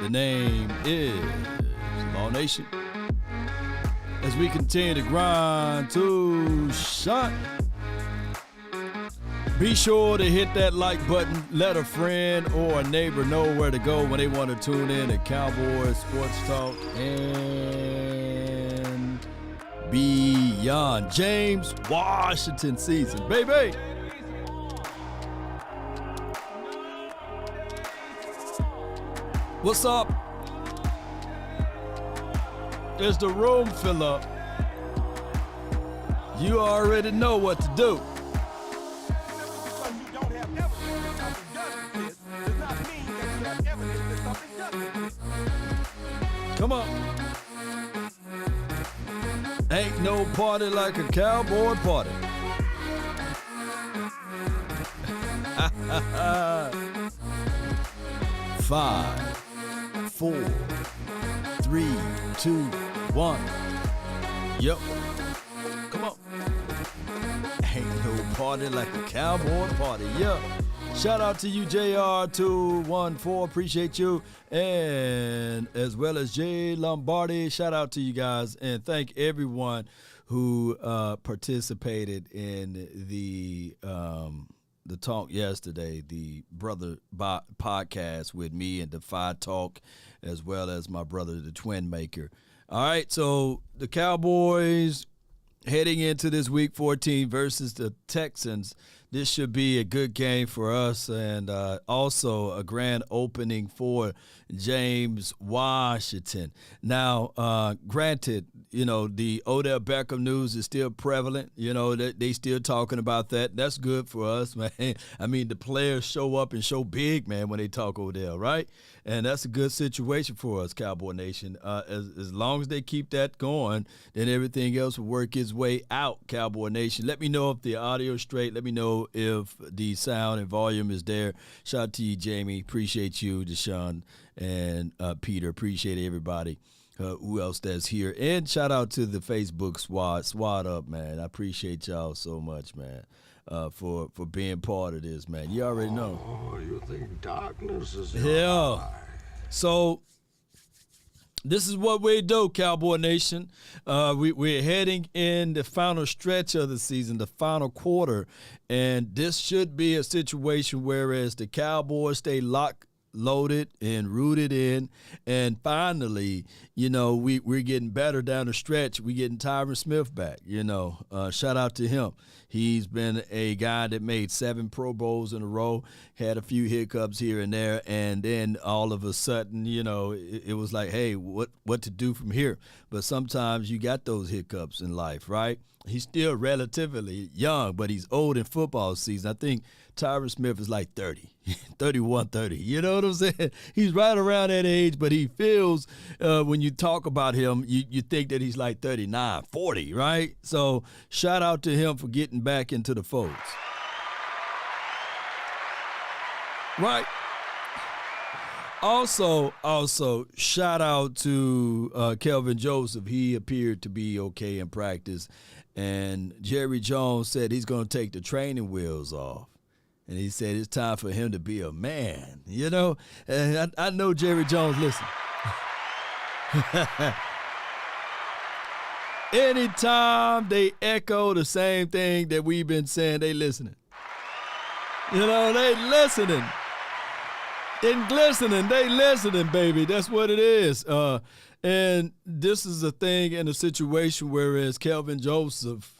The name is Law Nation. As we continue to grind to shot, be sure to hit that like button. Let a friend or a neighbor know where to go when they want to tune in to Cowboys Sports Talk and beyond. James Washington season, baby. What's up? As the room fill up, you already know what to do. Come on. Ain't no party like a cowboy party. 5, 4, 3, 2, 1. Yep. Come on. Ain't no party like a cowboy party. Yep. Shout out to you, JR214. Appreciate you. And as well as Jay Lombardi. Shout out to you guys. And thank everyone who participated in the talk yesterday, the brother podcast with me and Defy Talk, as well as my brother, the Twin Maker. All right, so the Cowboys heading into this Week 14 versus the Texans. This should be a good game for us, and also a grand opening for James Washington. Now, granted, you know, the Odell Beckham news is still prevalent. You know, they still talking about that. That's good for us, man. I mean, the players show up and show big, man, when they talk Odell, right? And that's a good situation for us, Cowboy Nation. As long as they keep that going, then everything else will work its way out, Cowboy Nation. Let me know if the audio is straight. Let me know if the sound and volume is there. Shout out to you, Jamie. Appreciate you, Deshaun and Peter. Appreciate everybody. Who else that's here? And shout out to the Facebook squad. Swat up, man. I appreciate y'all so much, man, for being part of this, man. You already know. Oh, you think darkness is your eye. So this is what we do, Cowboy Nation. We're heading in the final stretch of the season, the final quarter, and this should be a situation whereas the Cowboys stay loaded and rooted in, and finally, you know, we're getting better down the stretch. We're getting Tyron Smith back, you know. Shout out to him. He's been a guy that made 7 Pro Bowls in a row, had a few hiccups here and there, and then all of a sudden, you know, it was like, hey, what to do from here? But sometimes you got those hiccups in life, right? He's still relatively young, but he's old in football season. I think Tyron Smith is like 30, 31, 30. You know what I'm saying? He's right around that age, but he feels, when you talk about him, you think that he's like 39, 40, right? So shout out to him for getting back into the folds. Right. Also, shout out to Kelvin Joseph. He appeared to be okay in practice. And Jerry Jones said he's going to take the training wheels off. And he said it's time for him to be a man, you know. And I know Jerry Jones, listen. Anytime they echo the same thing that we've been saying, they listening. You know, they listening. In glistening, they listening, baby. That's what it is. And this is a thing in a situation whereas Kelvin Joseph,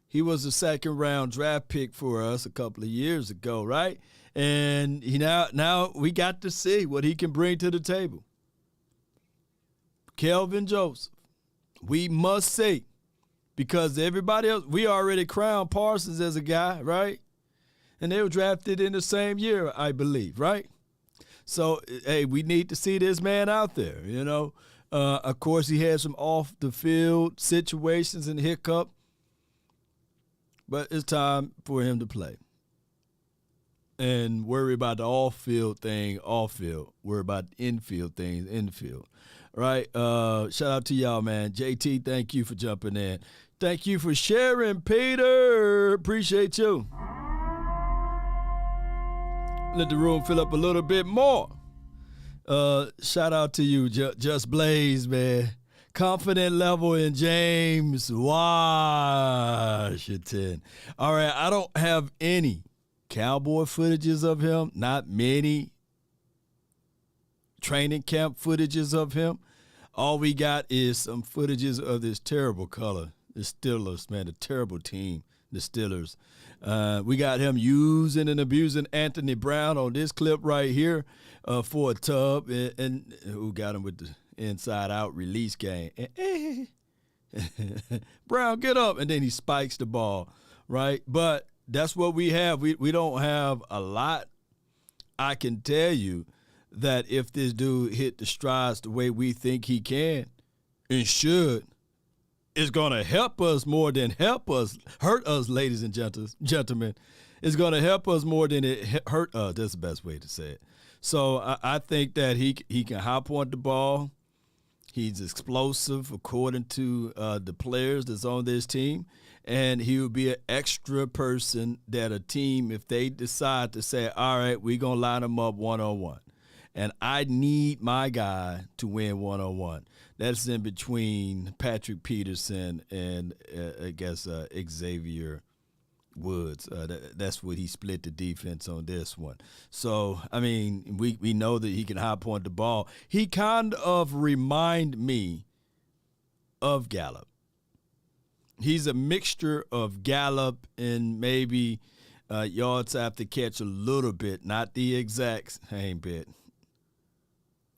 he was a second-round draft pick for us a couple of years ago, right? And he now we got to see what he can bring to the table. Kelvin Joseph, we must see, because everybody else, we already crowned Parsons as a guy, right? And they were drafted in the same year, I believe, right? So, hey, we need to see this man out there, you know. Of course, he had some off-the-field situations and hiccup, but it's time for him to play. And worry about the off-field thing, off-field. Worry about infield things, infield. Right? Shout out to y'all, man. JT, thank you for jumping in. Thank you for sharing, Peter. Appreciate you. Let the room fill up a little bit more. Shout out to you, Just Blaze, man. Confident level in James Washington. All right, I don't have any Cowboy footages of him, not many training camp footages of him. All we got is some footages of this terrible color, the Steelers, man, the terrible team, the Steelers. We got him using and abusing Anthony Brown on this clip right here for a tub, and who got him with the inside-out release game. Brown, get up, and then he spikes the ball, right? But that's what we have. We don't have a lot. I can tell you that if this dude hit the strides the way we think he can and should, it's going to help us more than hurt us, ladies and gentlemen. It's going to help us more than it hurt us. That's the best way to say it. So I think that he can high point the ball. He's explosive according to the players that's on this team. And he would be an extra person that a team, if they decide to say, all right, we're going to line him up one-on-one. And I need my guy to win one-on-one. That's in between Patrick Peterson and, I guess, Xavier Woods. That's what he split the defense on this one. So, I mean, we know that he can high point the ball. He kind of remind me of Gallup. He's a mixture of Gallup and maybe yards after catch a little bit, not the exact same bit,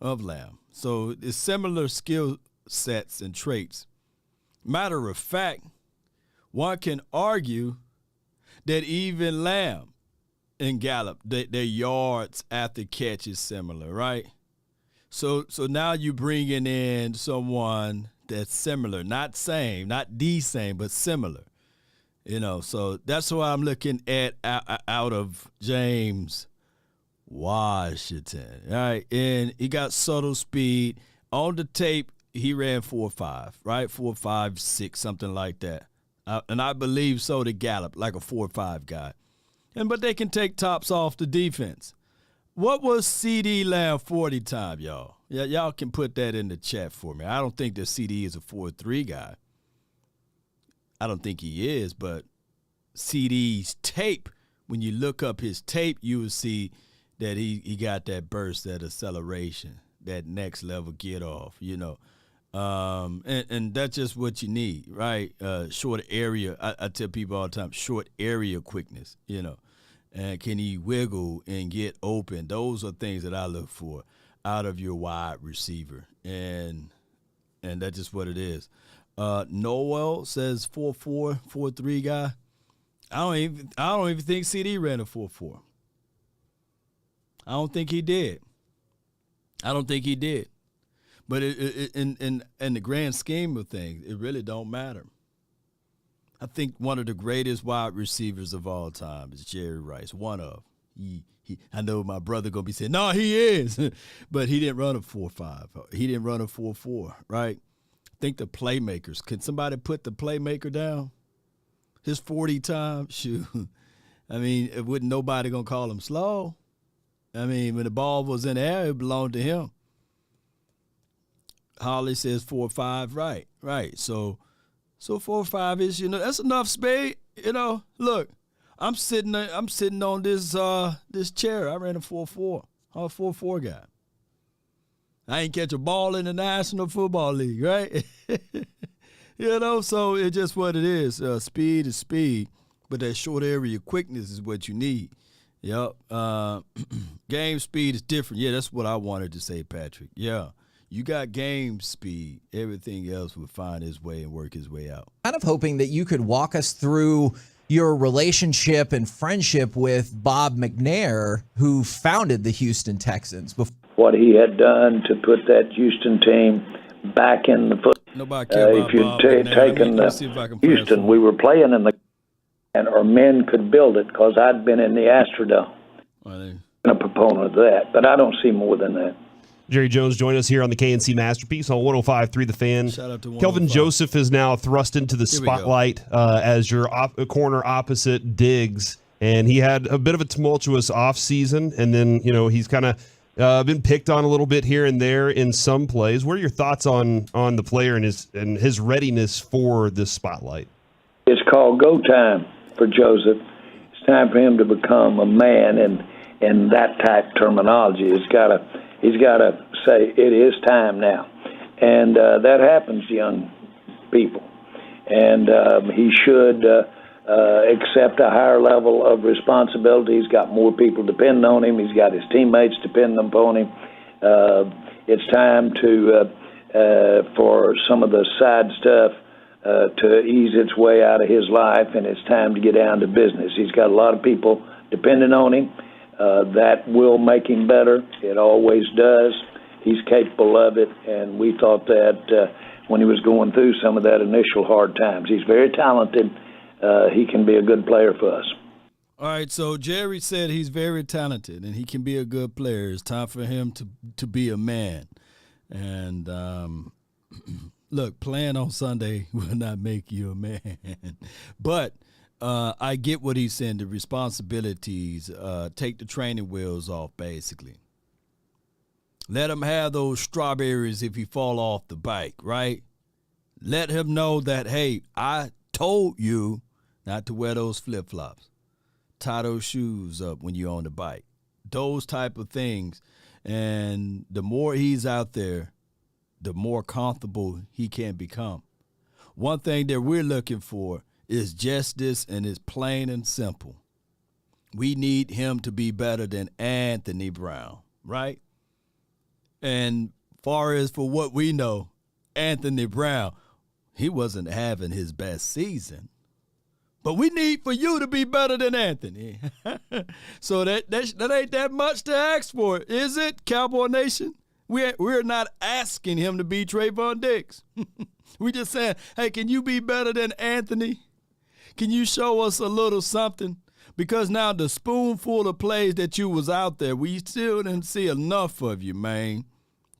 of Lamb. So it's similar skill sets and traits. Matter of fact, one can argue that even Lamb and Gallup, their yards after catch is similar, right? So now you're bringing in someone that's similar, not same, not the same, but similar. You know, so that's what I'm looking at out of James Washington, all right? And he got subtle speed. On the tape, he ran 4.5, right? 4.56, something like that. And I believe so to Gallup, like a 4.5 guy. But they can take tops off the defense. What was CeeDee Lamb 40 time, y'all? Yeah, y'all can put that in the chat for me. I don't think that CeeDee is a 4.3 guy. I don't think he is, but CeeDee's tape, when you look up his tape, you will see that he got that burst, that acceleration, that next level get off, you know. And that's just what you need, right? Short area. I tell people all the time, short area quickness, you know. And can he wiggle and get open? Those are things that I look for out of your wide receiver. And that's just what it is. Noel says 4.4, 4.3 guy. I don't even think CeeDee ran a 4.4. I don't think he did. But in the grand scheme of things, it really don't matter. I think one of the greatest wide receivers of all time is Jerry Rice. One of. I know my brother going to be saying, no, he is. But he didn't run a 4.5. He didn't run a 4.4, right? I think the playmakers. Can somebody put the playmaker down? His 40 time? Shoot. I mean, wouldn't nobody going to call him slow? I mean, when the ball was in the air, it belonged to him. Holly says 4.5, right. So 4.5 is, you know, that's enough speed. You know, look, I'm sitting on this chair. I ran a 4.4. I'm a 4.4 guy. I ain't catch a ball in the National Football League, right? You know, so it's just what it is. Speed is speed, but that short area quickness is what you need. Yep. Game speed is different. Yeah, that's what I wanted to say, Patrick. Yeah. You got game speed. Everything else will find its way and work its way out. Kind of hoping that you could walk us through your relationship and friendship with Bob McNair, who founded the Houston Texans. What he had done to put that Houston team back in the foot. Nobody cared about if you'd taken Houston, we were playing in the or men could build it because I'd been in the Astrodome. I'm a proponent of that, but I don't see more than that. Jerry Jones joined us here on the KNC Masterpiece on 105.3 The Fan. Shout out to Kelvin Joseph is now thrust into the spotlight as your corner opposite Diggs, and he had a bit of a tumultuous offseason, and then, you know, he's kind of been picked on a little bit here and there in some plays. What are your thoughts on the player and his readiness for this spotlight? It's called go time for Joseph. It's time for him to become a man, and that type terminology. He's got to say it is time now, and that happens to young people, and he should accept a higher level of responsibility. He's got more people depending on him. He's got his teammates depending upon him. It's time for some of the side stuff to ease its way out of his life, and it's time to get down to business. He's got a lot of people depending on him. That will make him better. It always does. He's capable of it, and we thought that when he was going through some of that initial hard times. He's very talented. He can be a good player for us. All right, so Jerry said he's very talented and he can be a good player. It's time for him to be a man. And look, playing on Sunday will not make you a man. But I get what he's saying, the responsibilities, take the training wheels off, basically. Let him have those strawberries if he fall off the bike, right? Let him know that, hey, I told you not to wear those flip-flops. Tie those shoes up when you're on the bike. Those type of things. And the more he's out there, the more comfortable he can become. One thing that we're looking for is justice, and it's plain and simple. We need him to be better than Anthony Brown, right? And far as for what we know, Anthony Brown, he wasn't having his best season. But we need for you to be better than Anthony. So that ain't that much to ask for, is it, Cowboy Nation? We're not asking him to be Trayvon Diggs. We just saying, hey, can you be better than Anthony? Can you show us a little something? Because now the spoonful of plays that you was out there, we still didn't see enough of you, man,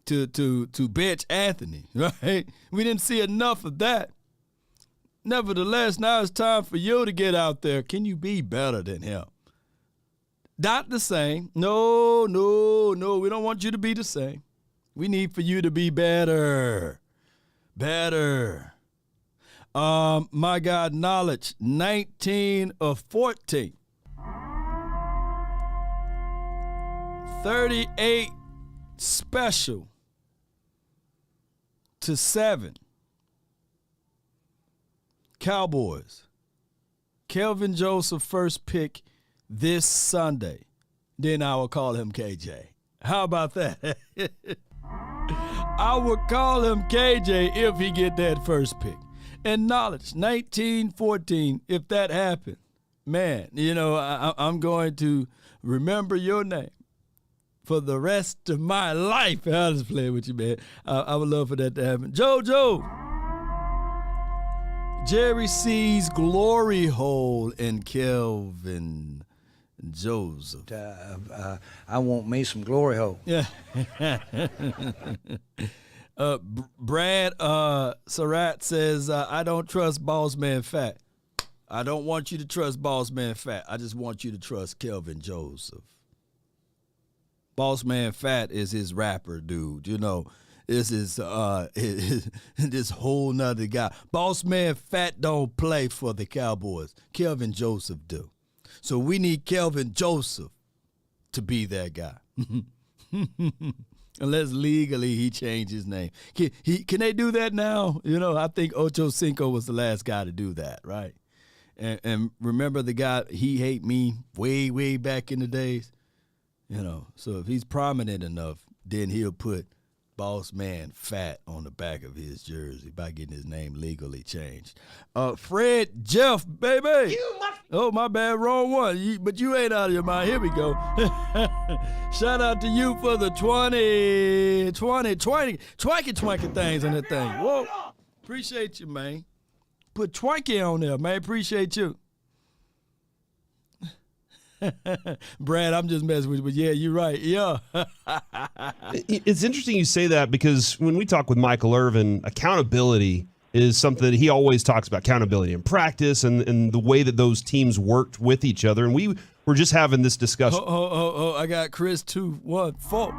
to bench Anthony, right? We didn't see enough of that. Nevertheless, now it's time for you to get out there. Can you be better than him? Not the same. No. We don't want you to be the same. We need for you to be better. Better. My God, knowledge, 19 of 14. 38 special to 7. Cowboys. Kelvin Joseph first pick this Sunday. Then I will call him KJ. How about that? I would call him KJ if he get that first pick. And knowledge, 1914, if that happened. Man, you know, I'm going to remember your name for the rest of my life. I'll just play with you, man. I would love for that to happen. JoJo. Jerry sees glory hole in Kelvin Joseph. I want me some glory hole. Yeah. Brad Surratt says, I don't trust Boss Man Fat. I don't want you to trust Boss Man Fat. I just want you to trust Kelvin Joseph. Boss Man Fat is his rapper dude, you know. This is this whole nother guy. Boss Man Fat don't play for the Cowboys. Kelvin Joseph do. So we need Kelvin Joseph to be that guy. Unless legally he changed his name. Can they do that now? You know, I think Ocho Cinco was the last guy to do that, right? And remember the guy, He Hate Me, way back in the days? You know, so if he's prominent enough, then he'll put Boss Man Fat on the back of his jersey by getting his name legally changed. Fred Jeff, baby. Oh, my bad, wrong one. But you ain't out of your mind. Here we go. Shout out to you for the 20 twanky things on that thing. Whoa. Appreciate you, man. Put twanky on there, man. Appreciate you. Brad, I'm just messing with you, but yeah, you're right. Yeah. It's interesting you say that because when we talk with Michael Irvin, accountability is something that he always talks about, accountability in practice and the way that those teams worked with each other. And we We're just having this discussion. I got Chris 214.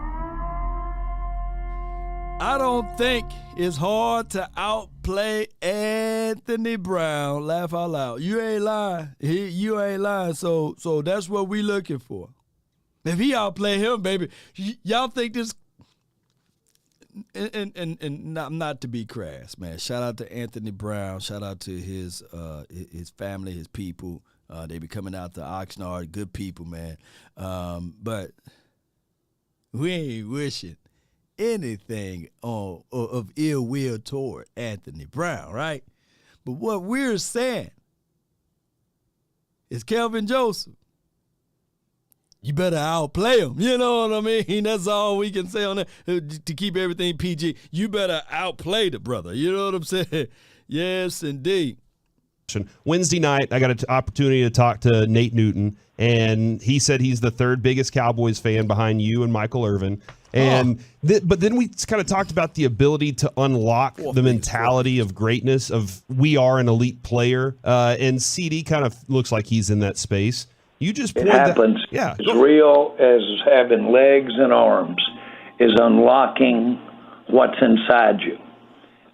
I don't think it's hard to outplay Anthony Brown. Laugh out loud. You ain't lying. You ain't lying. So that's what we looking for. If he outplay him, baby, y'all think this? And not to be crass, man. Shout out to Anthony Brown. Shout out to his family, his people. They be coming out to Oxnard. Good people, man. But we ain't wishing anything of ill will toward Anthony Brown, right? But what we're saying is Kelvin Joseph, you better outplay him. You know what I mean? That's all we can say on that to keep everything PG. You better outplay the brother. You know what I'm saying? Yes, indeed. Wednesday night, I got an opportunity to talk to Nate Newton, and he said he's the third biggest Cowboys fan behind you and Michael Irvin. And but then we kind of talked about the ability to unlock the mentality of greatness of we are an elite player, and CeeDee kind of looks like he's in that space. You just it happens. Yeah, as real as having legs and arms is unlocking what's inside you.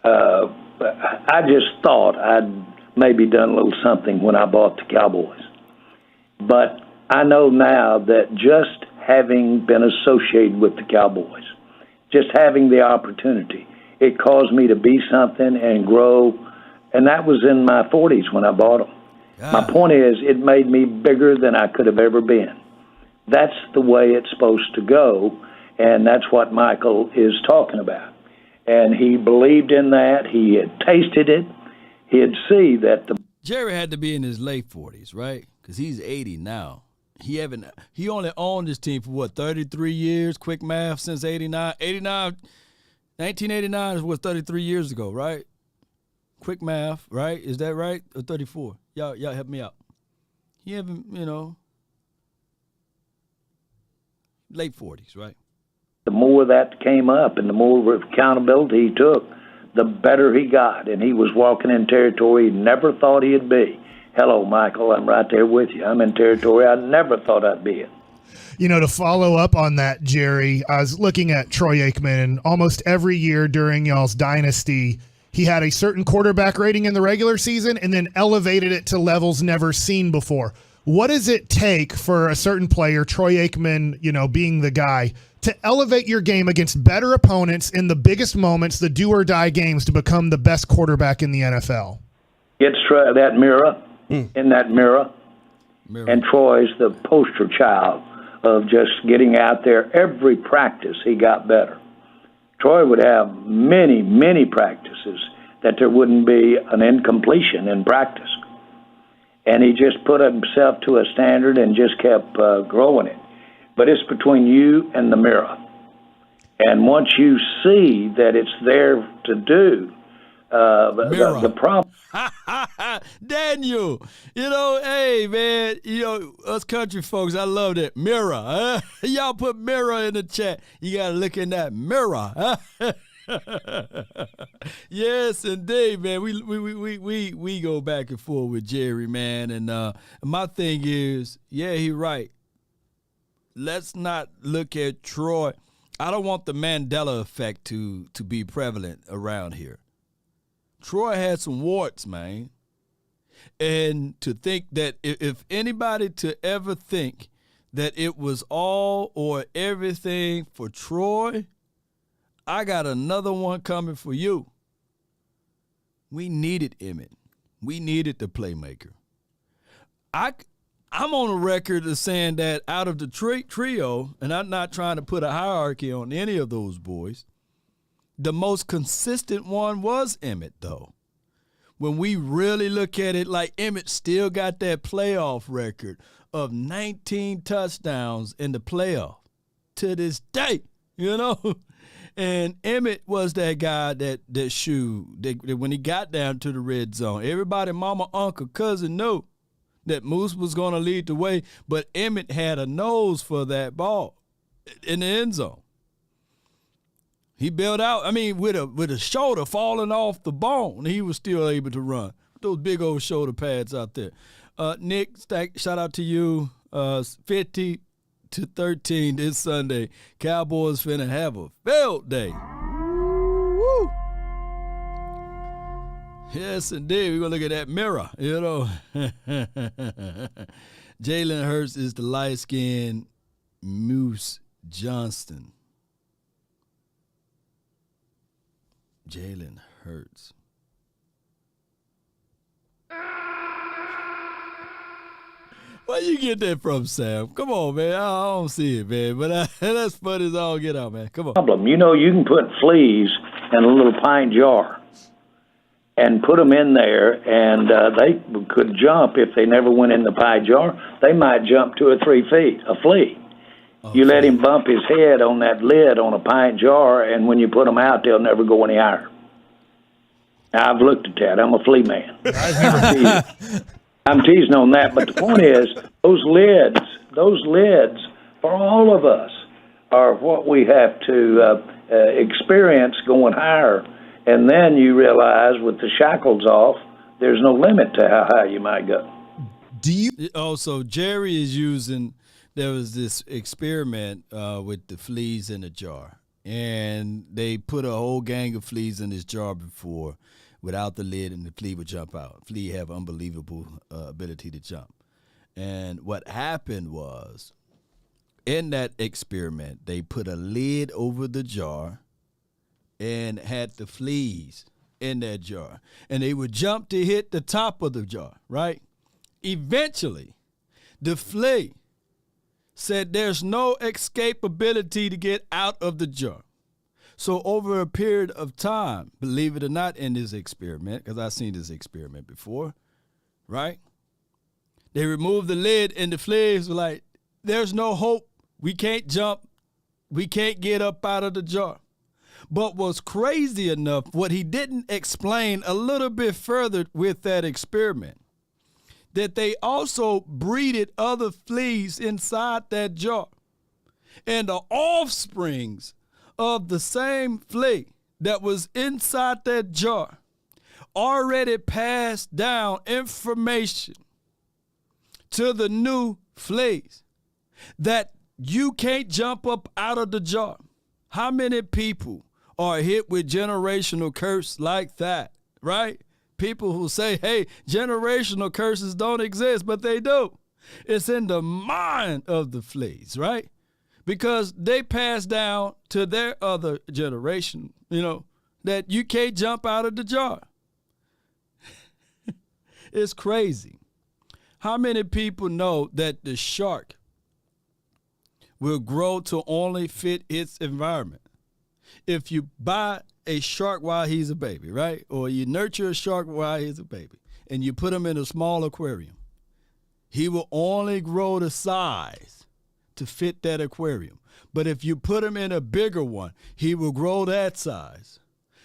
I just thought I'd maybe done a little something when I bought the Cowboys, but I know now that just having been associated with the Cowboys, just having the opportunity, it caused me to be something and grow, and that was in my 40s when I bought them. My point is, it made me bigger than I could have ever been. That's the way it's supposed to go, and that's what Michael is talking about. And he believed in that. He had tasted it. He'd see that the Jerry had to be in his late 40s, right? Because he's 80 now. He only owned this team for, 33 years? Quick math, since 89. 1989 was 33 years ago, right? Quick math, right? Is that right? Or 34? Y'all help me out. He haven't, late 40s, right? The more that came up and the more accountability he took, the better he got. And he was walking in territory he never thought he'd be. Hello, Michael. I'm right there with you. I'm in territory I never thought I'd be in. To follow up on that, Jerry, I was looking at Troy Aikman, and almost every year during y'all's dynasty, he had a certain quarterback rating in the regular season and then elevated it to levels never seen before. What does it take for a certain player, Troy Aikman, being the guy, to elevate your game against better opponents in the biggest moments, the do-or-die games, to become the best quarterback in the NFL? It's that mirror, in that mirror. And Troy's the poster child of just getting out there. Every practice he got better. Troy would have many, many practices that there wouldn't be an incompletion in practice. And he just put himself to a standard and just kept growing it. But it's between you and the mirror. And once you see that it's there to do, the problem. Daniel, hey, man, us country folks, I love that mirror. Y'all put mirror in the chat. You got to look in that mirror. Yes, indeed, man. We go back and forth with Jerry, man. And my thing is, he right. Let's not look at Troy. I don't want the Mandela effect to be prevalent around here. Troy had some warts, man. And to think that if anybody to ever think that it was all or everything for Troy, I got another one coming for you. We needed Emmett. We needed the playmaker. I'm on a record of saying that out of the trio, and I'm not trying to put a hierarchy on any of those boys, the most consistent one was Emmett, though. When we really look at it, like Emmett still got that playoff record of 19 touchdowns in the playoff to this day, And Emmett was that guy that when he got down to the red zone, everybody, mama, uncle, cousin knew that Moose was going to lead the way, but Emmett had a nose for that ball in the end zone. He bailed out, with a shoulder falling off the bone, he was still able to run. Those big old shoulder pads out there. Nick, shout out to you. 50-13 this Sunday. Cowboys finna have a field day. Woo! Yes, indeed. We're gonna look at that mirror. You know, Jalen Hurts is the light-skinned Moose Johnston. Jalen Hurts. Where you get that from, Sam? Come on, man. I don't see it, man. But that's funny as all get out, man. Come on. Problem. You know, you can put fleas in a little pint jar and put them in there, and they could jump if they never went in the pie jar. They might jump 2 or 3 feet, a flea. You let him bump his head on that lid on a pint jar, and when you put them out, they'll never go any higher. Now, I've looked at that. I'm a flea man. I'm teasing on that, but the point is, those lids for all of us are what we have to experience going higher. And then you realize with the shackles off, there's no limit to how high you might go. Do you? Also, Jerry is using, there was this experiment with the fleas in a jar. And they put a whole gang of fleas in this jar before without the lid, and the flea would jump out. Flea have unbelievable ability to jump. And what happened was, in that experiment, they put a lid over the jar and had the fleas in that jar. And they would jump to hit the top of the jar, right? Eventually, the flea said there's no escapability to get out of the jar. So over a period of time, believe it or not, in this experiment, because I've seen this experiment before, right? They removed the lid, and the fleas were like, there's no hope. We can't jump. We can't get up out of the jar. But what's crazy enough, what he didn't explain a little bit further with that experiment, that they also breeded other fleas inside that jar. And the offsprings of the same flea that was inside that jar already passed down information to the new fleas that you can't jump up out of the jar. How many people are hit with generational curse like that, right? People who say, hey, generational curses don't exist, but they do. It's in the mind of the fleas, right? Because they pass down to their other generation, you know, that you can't jump out of the jar. It's crazy. How many people know that the shark will grow to only fit its environment? If you buy a shark while he's a baby, right? Or you nurture a shark while he's a baby, and you put him in a small aquarium, he will only grow the size to fit that aquarium. But if you put him in a bigger one, he will grow that size.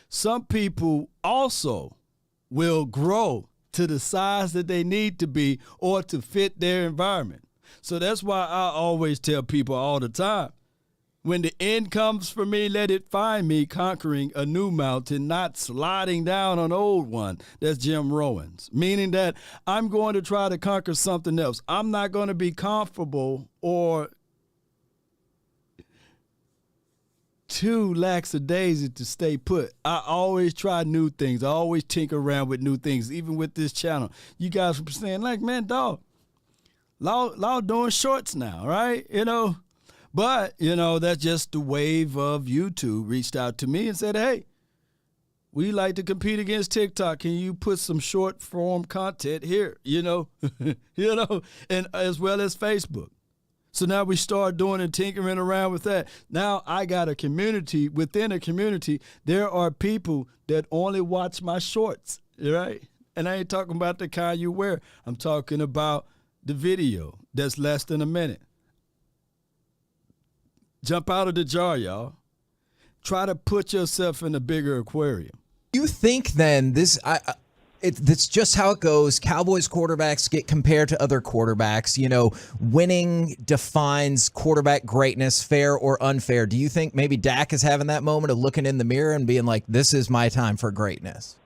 Some people also will grow to the size that they need to be or to fit their environment. So that's why I always tell people all the time, when the end comes for me, let it find me conquering a new mountain, not sliding down an old one. That's Jim Rowan's, meaning that I'm going to try to conquer something else. I'm not going to be comfortable or too lackadaisy to stay put. I always try new things. I always tinker around with new things, even with this channel. You guys were saying, like, man, dog, Law doing shorts now, right? You know, but, you know, that's just the wave of YouTube reached out to me and said, hey, we like to compete against TikTok. Can you put some short form content here, you know, and as well as Facebook. So now we start doing and tinkering around with that. Now I got a community. Within a community, there are people that only watch my shorts, right? And I ain't talking about the kind you wear. I'm talking about the video that's less than a minute. Jump out of the jar, y'all. Try to put yourself in a bigger aquarium. You think then it's just how it goes. Cowboys quarterbacks get compared to other quarterbacks. You know, winning defines quarterback greatness, fair or unfair. Do you think maybe Dak is having that moment of looking in the mirror and being like, this is my time for greatness?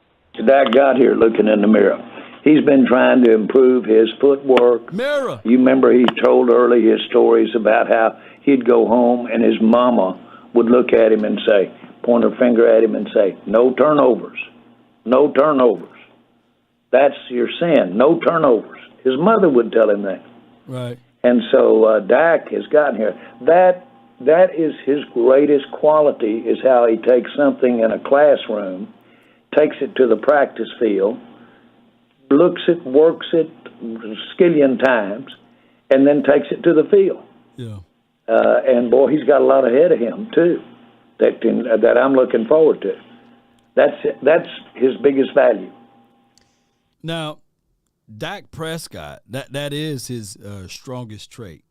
Dak got here looking in the mirror. He's been trying to improve his footwork. Mirror. You remember he told early his stories about how he'd go home and his mama would look at him and say, point her finger at him and say, no turnovers, no turnovers. That's your sin, no turnovers. His mother would tell him that. Right. And so Dak has gotten here. That is his greatest quality, is how he takes something in a classroom, takes it to the practice field, looks it, works it a skillion times, and then takes it to the field. Yeah. And boy, he's got a lot ahead of him too, that I'm looking forward to. That's his biggest value. Now, Dak Prescott, that is his strongest trait.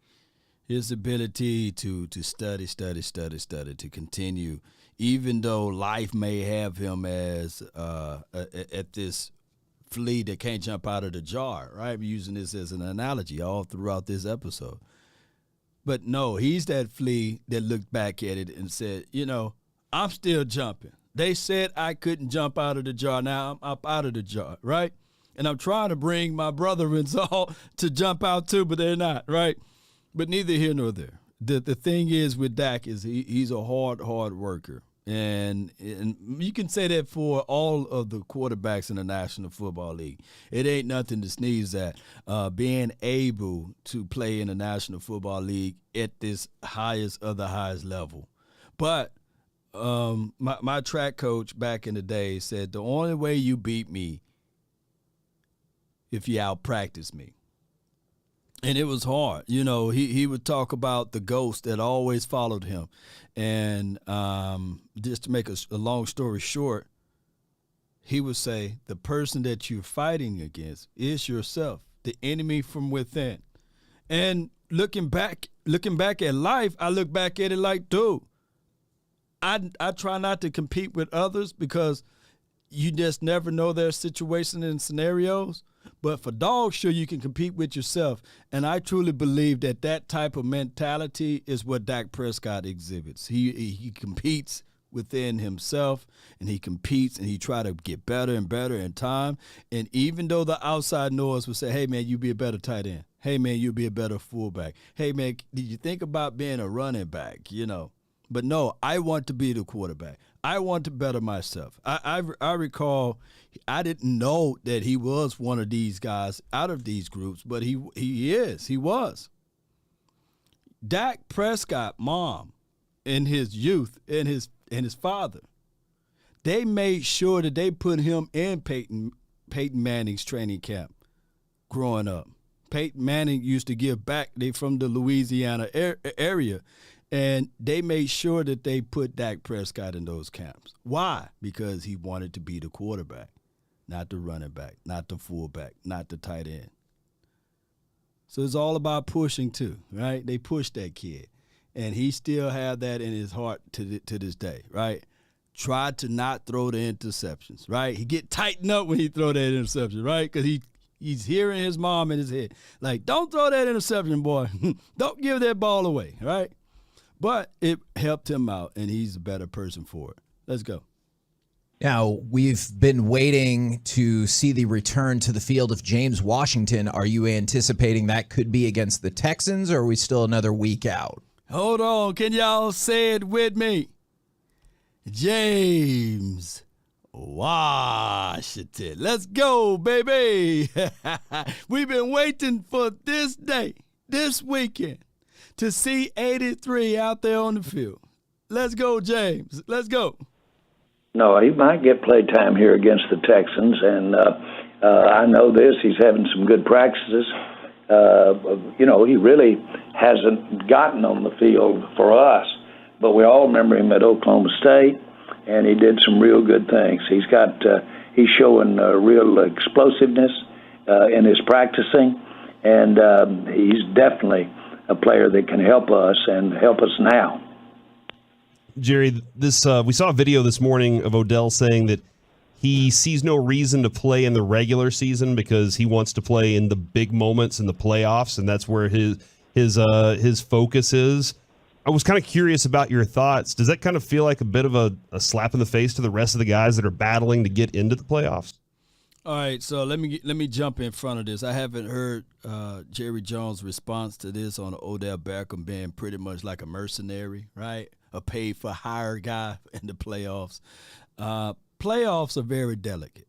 His ability to study, to continue, even though life may have him as at this flea that can't jump out of the jar, right? I'm using this as an analogy all throughout this episode. But no, he's that flea that looked back at it and said, I'm still jumping. They said I couldn't jump out of the jar. Now I'm up out of the jar, right? And I'm trying to bring my brother-in-law to jump out too, but they're not, right? But neither here nor there. The thing is with Dak is he's a hard worker. And you can say that for all of the quarterbacks in the National Football League. It ain't nothing to sneeze at. Being able to play in the National Football League at this highest of the highest level. But my track coach back in the day said the only way you beat me if you out-practice me. And it was hard. He would talk about the ghost that always followed him. And just to make a long story short, he would say the person that you're fighting against is yourself, the enemy from within. And looking back at life, I look back at it like, dude, I try not to compete with others because you just never know their situation and scenarios. But for dogs, sure, you can compete with yourself. And I truly believe that type of mentality is what Dak Prescott exhibits. He competes within himself, and he competes, and he try to get better and better in time. And even though the outside noise will say, hey, man, you be a better tight end. Hey, man, you'll be a better fullback. Hey, man, did you think about being a running back, But no, I want to be the quarterback. I want to better myself. I recall I didn't know that he was one of these guys out of these groups, but he was. Dak Prescott, mom, in his youth, and his father, they made sure that they put him in Peyton Manning's training camp growing up. Peyton Manning used to give back. They from the Louisiana area. And they made sure that they put Dak Prescott in those camps. Why? Because he wanted to be the quarterback, not the running back, not the fullback, not the tight end. So it's all about pushing too, right? They pushed that kid. And he still had that in his heart to this day, right? Try to not throw the interceptions, right? He get tightened up when he throw that interception, right? Because he's hearing his mom in his head. Like, don't throw that interception, boy. Don't give that ball away, right? But it helped him out, and he's a better person for it. Let's go. Now, we've been waiting to see the return to the field of James Washington. Are you anticipating that could be against the Texans, or are we still another week out? Hold on. Can y'all say it with me? James Washington. Let's go, baby. We've been waiting for this day, this weekend, to see 83 out there on the field. Let's go, James. Let's go. No, he might get play time here against the Texans, and I know this. He's having some good practices. He really hasn't gotten on the field for us, but we all remember him at Oklahoma State, and he did some real good things. He's showing real explosiveness in his practicing, and he's definitely a player that can help us and help us now. Jerry, this we saw a video this morning of Odell saying that he sees no reason to play in the regular season because he wants to play in the big moments in the playoffs, and that's where his focus is. I was kind of curious about your thoughts. Does that kind of feel like a bit of a slap in the face to the rest of the guys that are battling to get into the playoffs? All right, so let me jump in front of this. I haven't heard Jerry Jones' response to this on Odell Beckham being pretty much like a mercenary, right? A paid for hire guy in the playoffs. Playoffs are very delicate.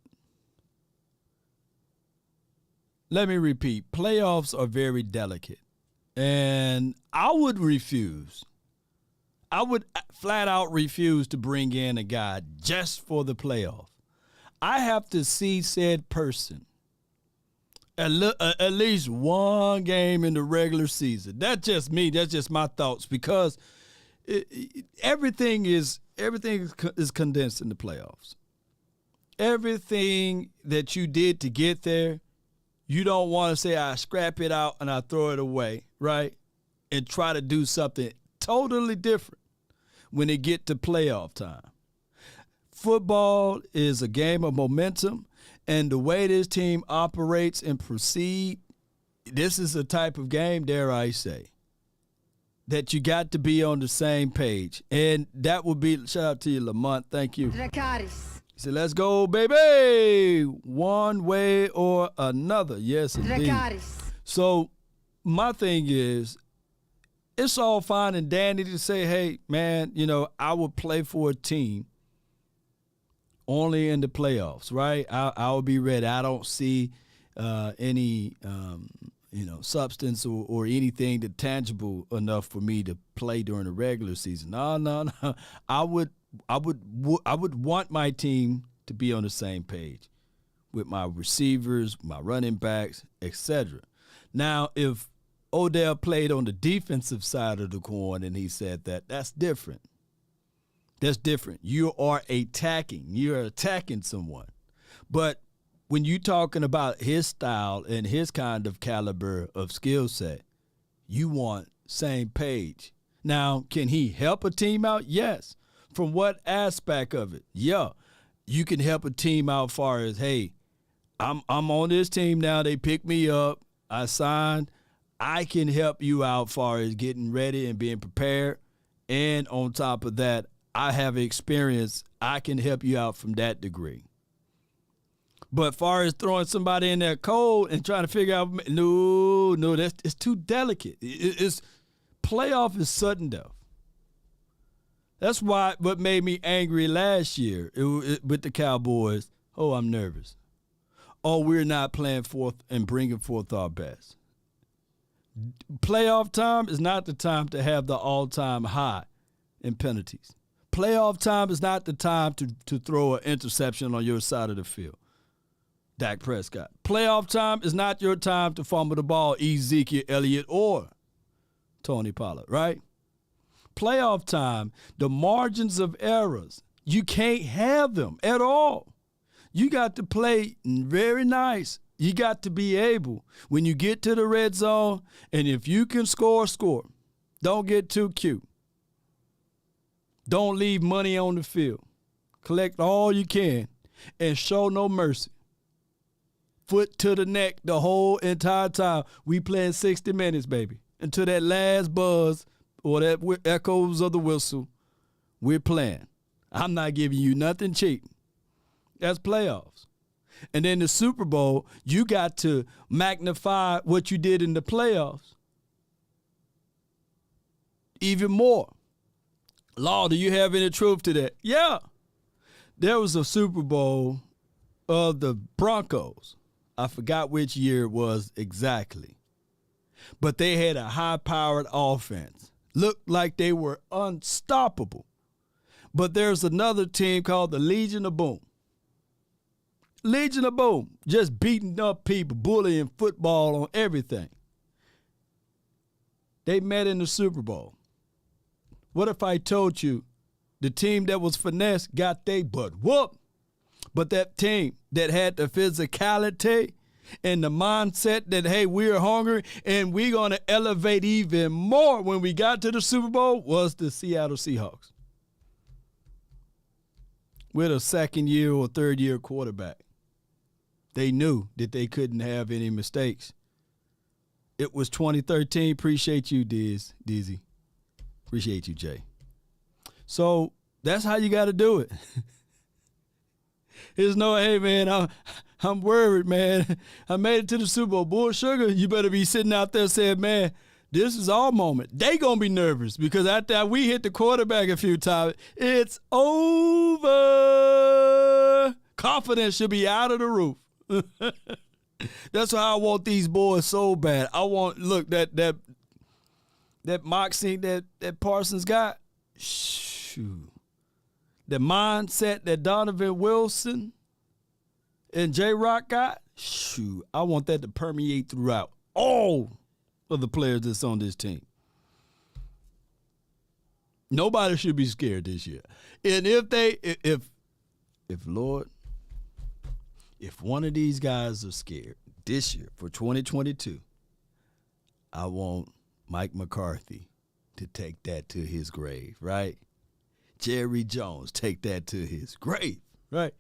Let me repeat, playoffs are very delicate. And I would flat out refuse to bring in a guy just for the playoff. I have to see said person at least one game in the regular season. That's just me. That's just my thoughts, because everything is condensed in the playoffs. Everything that you did to get there, you don't want to say, I scrap it out and I throw it away, right? And try to do something totally different when it get to playoff time. Football is a game of momentum, and the way this team operates and proceed, this is a type of game, dare I say, that you got to be on the same page. And that would be, shout out to you, Lamont. Thank you. Dracarys. So let's go, baby. One way or another. Yes, indeed. Dracarys. So my thing is, it's all fine and dandy to say, hey, man, I would play for a team only in the playoffs, right? I will be ready. I don't see any, substance or anything that tangible enough for me to play during the regular season. No. I would want my team to be on the same page with my receivers, my running backs, etc. Now, if Odell played on the defensive side of the coin and he said that, that's different. That's different. You are attacking. You're attacking someone. But when you're talking about his style and his kind of caliber of skill set, you want same page. Now, can he help a team out? Yes. From what aspect of it? Yeah. You can help a team out far as, hey, I'm on this team now. They picked me up. I signed. I can help you out far as getting ready and being prepared. And on top of that, I have experience. I can help you out from that degree. But far as throwing somebody in there cold and trying to figure out, no, it's too delicate. It's playoff is sudden death. That's what made me angry last year with the Cowboys. Oh, I'm nervous. Oh, we're not playing forth and bringing forth our best. Playoff time is not the time to have the all-time high in penalties. Playoff time is not the time to throw an interception on your side of the field. Dak Prescott. Playoff time is not your time to fumble the ball, Ezekiel Elliott or Tony Pollard, right? Playoff time, the margins of errors, you can't have them at all. You got to play very nice. You got to be able, when you get to the red zone, and if you can score. Don't get too cute. Don't leave money on the field. Collect all you can and show no mercy. Foot to the neck the whole entire time. We playing 60 minutes, baby. Until that last buzz or that echoes of the whistle, we're playing. I'm not giving you nothing cheap. That's playoffs. And then the Super Bowl, you got to magnify what you did in the playoffs even more. Law, do you have any truth to that? Yeah. There was a Super Bowl of the Broncos. I forgot which year it was exactly. But they had a high-powered offense. Looked like they were unstoppable. But there's another team called the Legion of Boom. Legion of Boom, just beating up people, bullying football on everything. They met in the Super Bowl. What if I told you the team that was finesse got their butt whooped, but that team that had the physicality and the mindset that, hey, we're hungry and we're going to elevate even more when we got to the Super Bowl was the Seattle Seahawks with a second-year or third-year quarterback. They knew that they couldn't have any mistakes. It was 2013. Appreciate you, Dizzy. Appreciate you, Jay. So that's how you got to do it. There's no, hey, man, I'm worried, man. I made it to the Super Bowl. Bull Sugar, you better be sitting out there saying, man, this is our moment. They going to be nervous because after we hit the quarterback a few times, it's over. Confidence should be out of the roof. That's why I want these boys so bad. I want, look, that moxie that Parsons got, shoot. The mindset that Donovan Wilson and J-Rock got, shoot, I want that to permeate throughout all of the players that's on this team. Nobody should be scared this year. And if Lord, if one of these guys are scared this year for 2022, I want Mike McCarthy to take that to his grave, right? Jerry Jones, take that to his grave, right?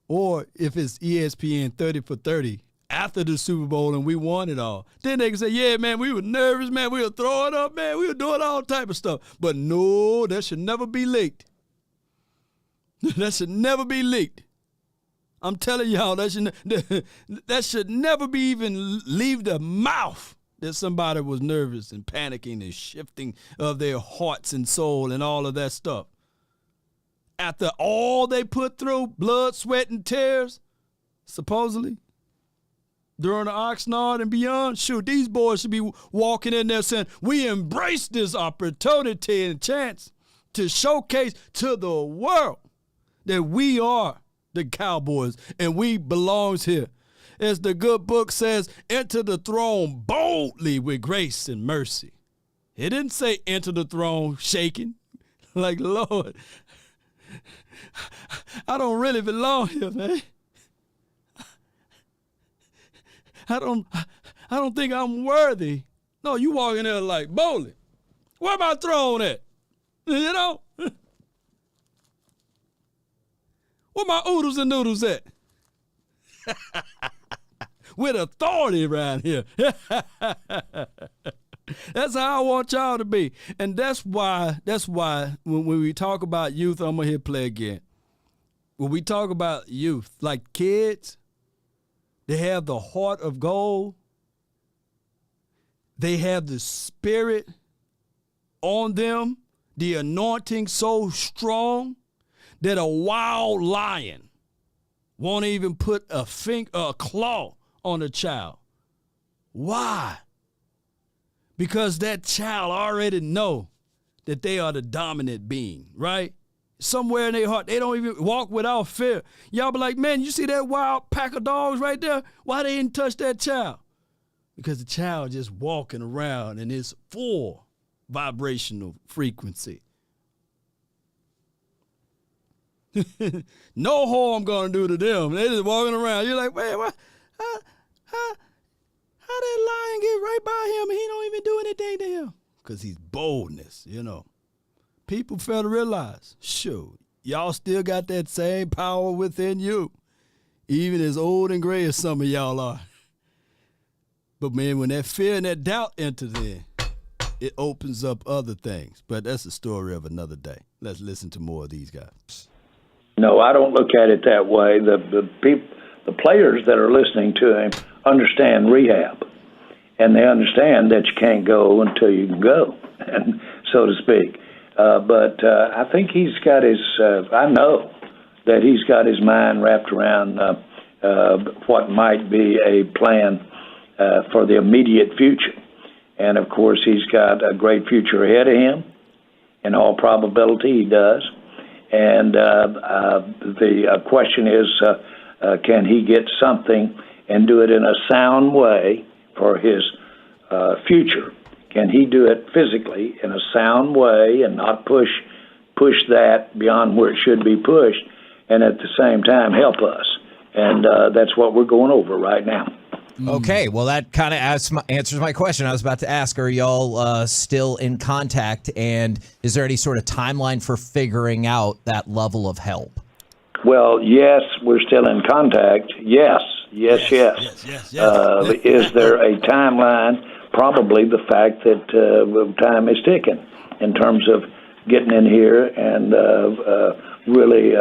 Or if it's ESPN 30 for 30 after the Super Bowl and we won it all, then they can say, yeah, man, we were nervous, man. We were throwing up, man. We were doing all type of stuff. But no, that should never be leaked. That should never be leaked. I'm telling y'all, that should never be even leave the mouth that somebody was nervous and panicking and shifting of their hearts and soul and all of that stuff. After all they put through, blood, sweat, and tears, supposedly, during the Oxnard and beyond, shoot, these boys should be walking in there saying, we embrace this opportunity and chance to showcase to the world that we are the Cowboys and we belongs here. As the good book says, enter the throne boldly with grace and mercy. It didn't say enter the throne shaking. Like, Lord, I don't really belong here, man. I don't think I'm worthy. No, you walk in there like, boldly. Where my throne at? You know? Where my oodles and noodles at? With authority around here. That's how I want y'all to be. And that's why when we talk about youth, I'm going to hit play again. When we talk about youth, like kids, they have the heart of gold. They have the spirit on them, the anointing so strong that a wild lion won't even put a claw on a child. Why? Because that child already know that they are the dominant being, right? Somewhere in their heart, they don't even walk without fear. Y'all be like, man, you see that wild pack of dogs right there? Why they didn't touch that child? Because the child just walking around in its full vibrational frequency. No harm gonna do to them. They just walking around. You're like, man, what? How that lion get right by him and he don't even do anything to him? Because he's boldness, you know. People fail to realize, sure, y'all still got that same power within you, even as old and gray as some of y'all are. But, man, when that fear and that doubt enters in, it opens up other things. But that's the story of another day. Let's listen to more of these guys. No, I don't look at it that way. The players that are listening to him understand rehab, and they understand that you can't go until you can go, and so to speak. But I think he's got his. I know that he's got his mind wrapped around what might be a plan for the immediate future, and of course he's got a great future ahead of him. In all probability, he does. And the question is, can he get something and do it in a sound way for his future? Can he do it physically in a sound way and not push that beyond where it should be pushed, and at the same time help us? And that's what we're going over right now. Okay, well, that kind of answers my question. I was about to ask, are y'all still in contact, and is there any sort of timeline for figuring out that level of help? Well, yes, we're still in contact. Yes. Is there a timeline? Probably the fact that time is ticking in terms of getting in here and really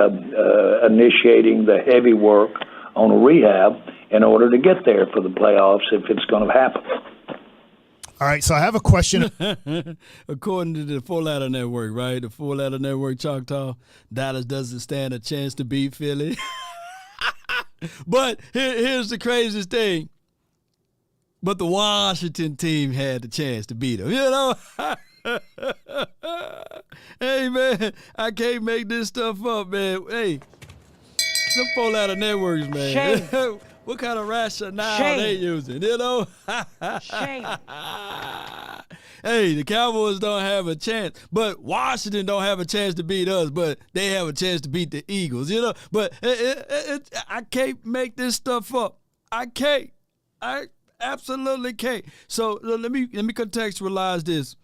initiating the heavy work on a rehab in order to get there for the playoffs if it's going to happen. All right, so I have a question. According to the four-letter network, right? The four-letter network, Choctaw, Dallas doesn't stand a chance to beat Philly. But here's the craziest thing. But the Washington team had the chance to beat them, you know? Hey, man, I can't make this stuff up, man. Hey, some four-letter networks, man. Shame. What kind of rationale Shame. they using, you know? Shame. Hey, the Cowboys don't have a chance, but Washington don't have a chance to beat us, but they have a chance to beat the Eagles, you know? But I can't make this stuff up. I can't. I absolutely can't. So let me contextualize this.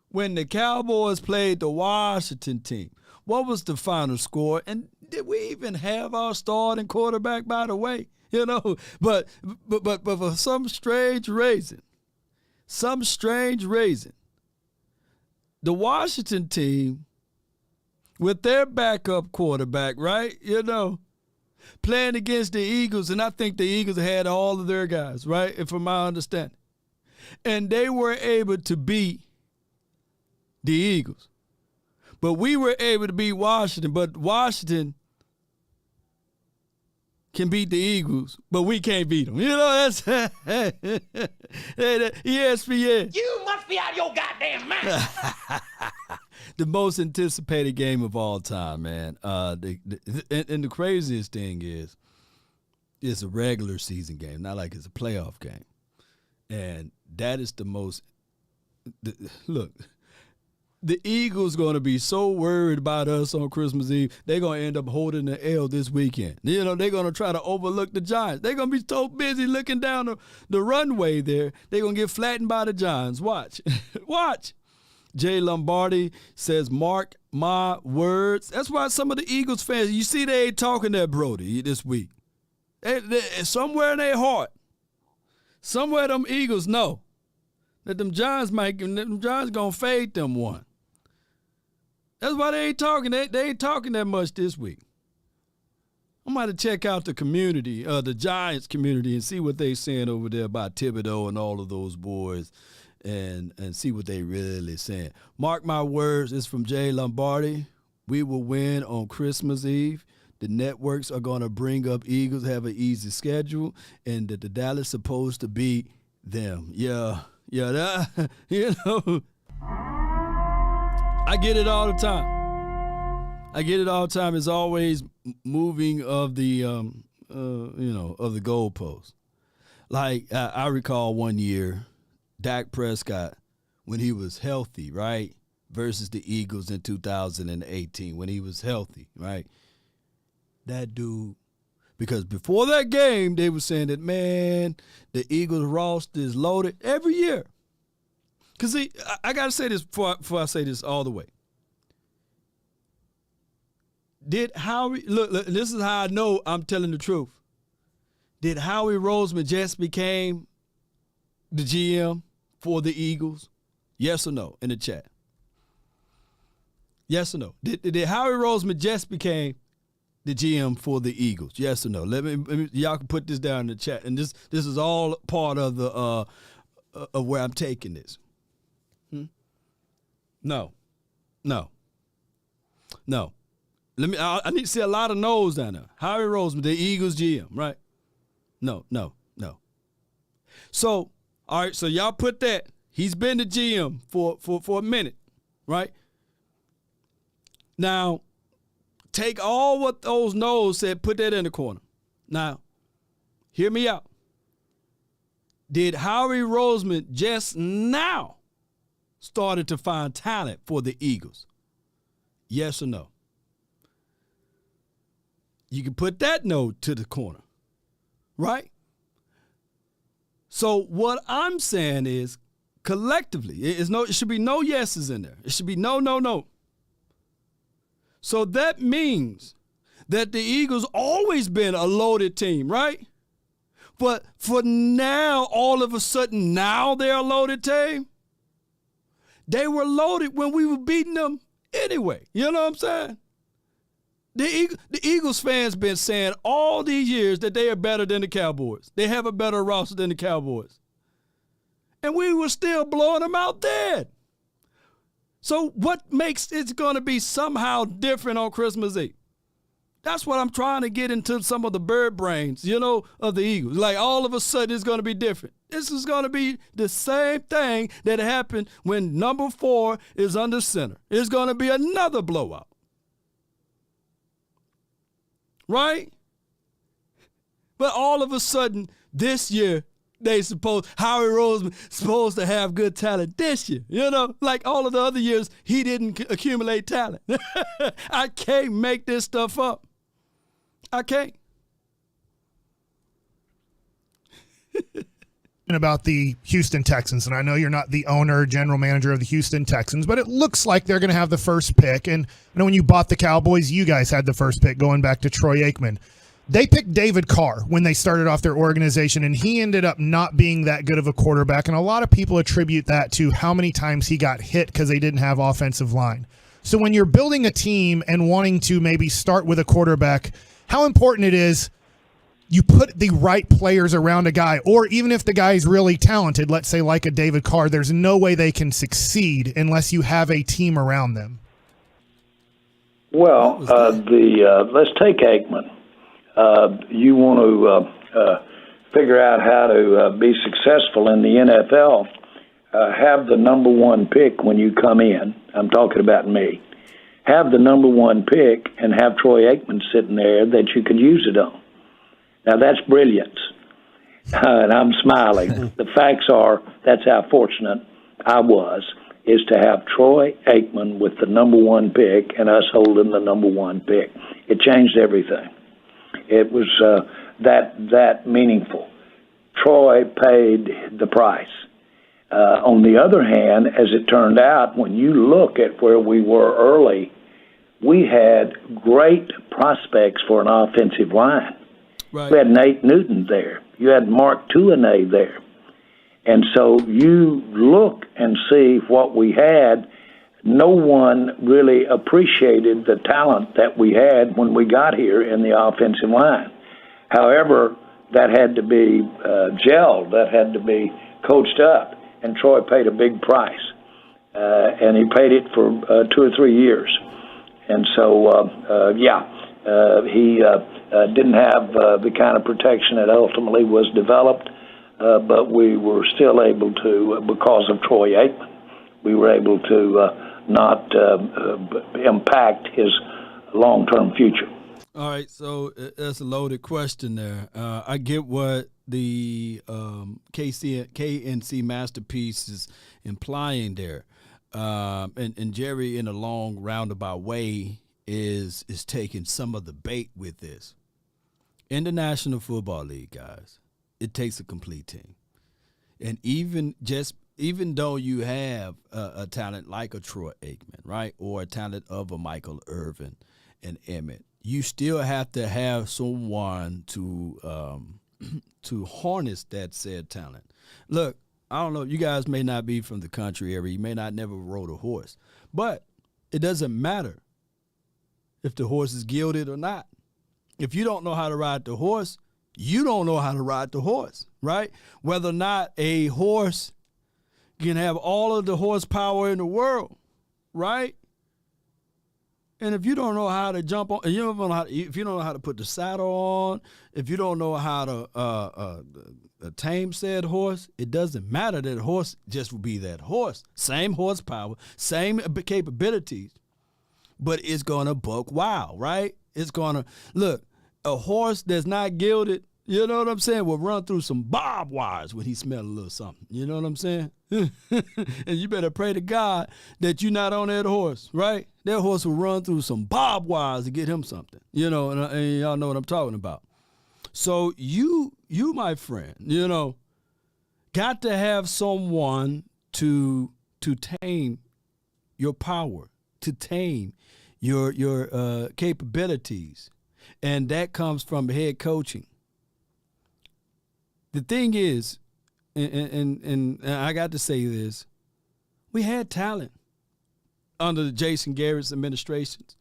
When the Cowboys played the Washington team, what was the final score? And did we even have our starting quarterback, by the way? You know, but for some strange reason, the Washington team, with their backup quarterback, right, you know, playing against the Eagles, and I think the Eagles had all of their guys, right, from my understanding. And they were able to beat the Eagles. But we were able to beat Washington, but Washington can beat the Eagles, but we can't beat them. You know, that's ESPN. You must be out of your goddamn mind. The most anticipated game of all time, man. And the craziest thing is, it's a regular season game, not like it's a playoff game. And that is the most look. The Eagles going to be so worried about us on Christmas Eve, they're going to end up holding the L this weekend. You know, they're going to try to overlook the Giants. They're going to be so busy looking down the runway there, they're going to get flattened by the Giants. Watch. Watch. Jay Lombardi says, mark my words. That's why some of the Eagles fans, you see they ain't talking that Brody this week. Somewhere in their heart, somewhere them Eagles know that them Giants going to fade them one. That's why they ain't talking. They ain't talking that much this week. I'm going to check out the community, the Giants community, and see what they saying over there about Thibodeau and all of those boys, and see what they really saying. Mark my words. It's from Jay Lombardi. We will win on Christmas Eve. The networks are going to bring up Eagles, have an easy schedule, and that the Dallas supposed to beat them. Yeah, that, you know. I get it all the time. It's always moving of the, of the goalpost. Like I recall one year, Dak Prescott, when he was healthy, right, versus the Eagles in 2018, when he was healthy, right? That dude, because before that game, they were saying that, man, the Eagles roster is loaded every year. Because, see, I got to say this before I say this all the way. Did Howie, look, this is how I know I'm telling the truth. Did Howie Roseman just became the GM for the Eagles? Yes or no in the chat? Yes or no? Did Howie Roseman just became the GM for the Eagles? Yes or no? Let me y'all can put this down in the chat. And this is all part of the of where I'm taking this. No. I need to see a lot of no's down there. Howie Roseman, the Eagles GM, right? No. So, all right, so y'all put that. He's been the GM for a minute, right? Now, take all what those no's said, put that in the corner. Now, hear me out. Did Howie Roseman just now started to find talent for the Eagles? Yes or no? You can put that no to the corner, right? So what I'm saying is, collectively, it should be no yeses in there. It should be no. So that means that the Eagles always been a loaded team, right? But for now, all of a sudden, now they're a loaded team. They were loaded when we were beating them anyway. You know what I'm saying? The Eagles fans been saying all these years that they are better than the Cowboys. They have a better roster than the Cowboys. And we were still blowing them out dead. So what makes it going to be somehow different on Christmas Eve? That's what I'm trying to get into some of the bird brains, of the Eagles. Like all of a sudden it's going to be different. This is going to be the same thing that happened when number 4 is under center. It's going to be another blowout. Right? But all of a sudden this year, Howie Roseman supposed to have good talent this year. Like all of the other years, he didn't accumulate talent. I can't make this stuff up. I can't. About the Houston Texans, and I know you're not the owner, general manager of the Houston Texans, but it looks like they're going to have the first pick. And I know when you bought the Cowboys, you guys had the first pick going back to Troy Aikman. They picked David Carr when they started off their organization, and he ended up not being that good of a quarterback. And a lot of people attribute that to how many times he got hit because they didn't have offensive line. So when you're building a team and wanting to maybe start with a quarterback, how important it is you put the right players around a guy, or even if the guy is really talented, let's say like a David Carr, there's no way they can succeed unless you have a team around them. Well, let's take Aikman. You want to figure out how to be successful in the NFL, have the number 1 pick when you come in. I'm talking about me. Have the number 1 pick and have Troy Aikman sitting there that you could use it on. Now, that's brilliance, and I'm smiling. The facts are that's how fortunate I was, is to have Troy Aikman with the number 1 pick and us holding the number 1 pick. It changed everything. It was that meaningful. Troy paid the price. On the other hand, as it turned out, when you look at where we were early, we had great prospects for an offensive line. Right. We had Nate Newton there. You had Mark Tuinei there. And so you look and see what we had. No one really appreciated the talent that we had when we got here in the offensive line. However, that had to be gelled. That had to be coached up. And Troy paid a big price. And he paid it for 2 or 3 years. And so, he didn't have the kind of protection that ultimately was developed, but we were still able to, because of Troy Aikman, we were able to not impact his long-term future. All right, so that's a loaded question there. I get what the KNC masterpiece is implying there. And Jerry, in a long roundabout way, is taking some of the bait with this. In the National Football League, guys, it takes a complete team. And even though you have a talent like a Troy Aikman, right, or a talent of a Michael Irvin and Emmett, you still have to have someone to harness that said talent. Look, I don't know, you guys may not be from the country area, you may not never rode a horse, but it doesn't matter if the horse is gilded or not. If you don't know how to ride the horse, you don't know how to ride the horse, right? Whether or not a horse can have all of the horsepower in the world, right? And if you don't know how to jump on, if you don't know how to put the saddle on, if you don't know how to tame said horse, it doesn't matter. That horse just will be that horse. Same horsepower, same capabilities, but it's going to buck wild, right? It's going to, look, a horse that's not gilded, you know what I'm saying, will run through some barbed wires when he smells a little something. You know what I'm saying? And you better pray to God that you're not on that horse, right? That horse will run through some barbed wires to get him something, you know, and y'all know what I'm talking about. So you, my friend, you know, got to have someone to tame your power, to tame your capabilities, and that comes from head coaching. The thing is, and I got to say this, we had talent under the Jason Garrett's administrations.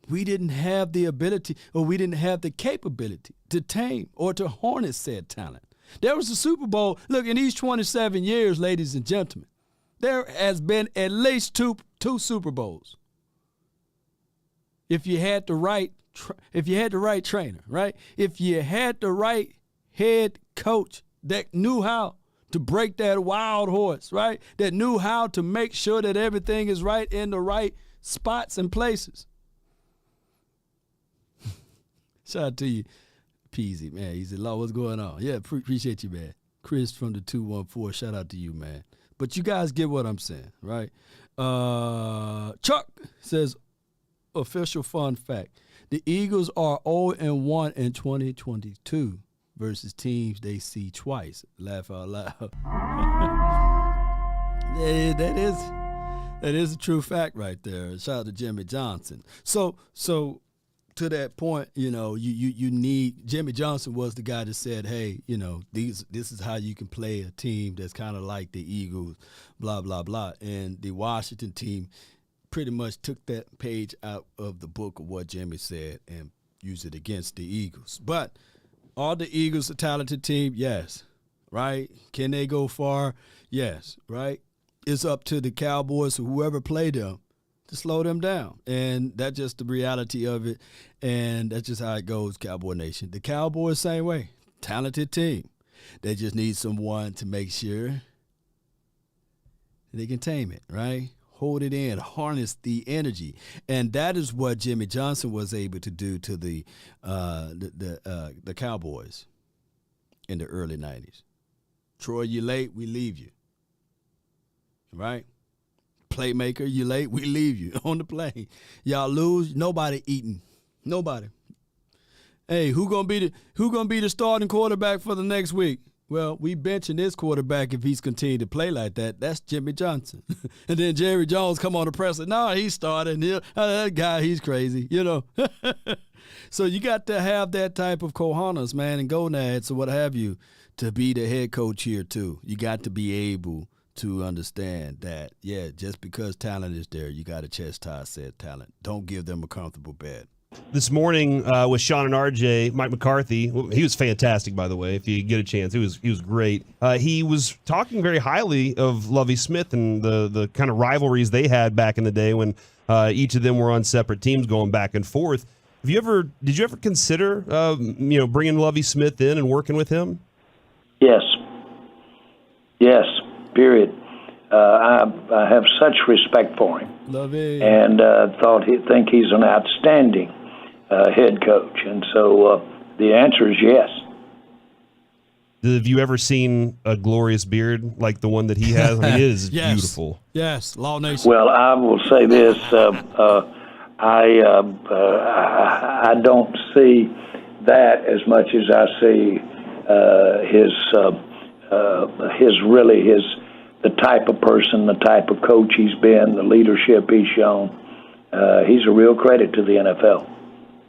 we didn't have the ability or we didn't have the capability to tame or to harness said talent. There was a Super Bowl. Look, in these 27 years, ladies and gentlemen, there has been at least two Super Bowls. If you had the right trainer, right? If you had the right head coach that knew how to break that wild horse, right? That knew how to make sure that everything is right in the right spots and places. Shout out to you, Peasy, man. He said, "Law, what's going on?" Yeah, appreciate you, man. Chris from the 214, shout out to you, man. But you guys get what I'm saying, right? Chuck says, official fun fact, the Eagles are 0-1 in 2022 versus teams they see twice. Laugh out loud. That is a true fact right there. Shout out to Jimmy Johnson. So to that point, you need Jimmy Johnson was the guy that said, hey, this is how you can play a team that's kind of like the Eagles, blah, blah, blah. And the Washington team pretty much took that page out of the book of what Jimmy said and used it against the Eagles. But are the Eagles a talented team? Yes. Right? Can they go far? Yes. Right? It's up to the Cowboys or whoever played them to slow them down. And that's just the reality of it. And that's just how it goes, Cowboy Nation. The Cowboys, same way. Talented team. They just need someone to make sure they can tame it, right? Hold it in, harness the energy. And that is what Jimmy Johnson was able to do to the Cowboys in the early 90s. Troy, you late, we leave you. Right? Playmaker, you late, we leave you on the plane. Y'all lose, nobody eating. Nobody. Hey, who gonna be the starting quarterback for the next week? Well, we benching this quarterback if he's continued to play like that. That's Jimmy Johnson. And then Jerry Jones come on the press and no, he's starting. That guy, he's crazy, So you got to have that type of cojones, man, and gonads or what have you to be the head coach here too. You got to be able to understand that, yeah, just because talent is there, you got to chastise said talent. Don't give them a comfortable bed. This morning with Sean and RJ, Mike McCarthy, he was fantastic, by the way, if you get a chance. He was great. He was talking very highly of Lovey Smith and the kind of rivalries they had back in the day when each of them were on separate teams going back and forth. Did you ever consider bringing Lovey Smith in and working with him? Yes, period. I have such respect for him. Lovey. And think he's an outstanding head coach. And so the answer is yes. Have you ever seen a glorious beard like the one that he has? I mean, it is yes. Beautiful. Yes, Law Nation. Well, I will say this. I don't see that as much as I see the type of person, the type of coach he's been, the leadership he's shown. He's a real credit to the NFL.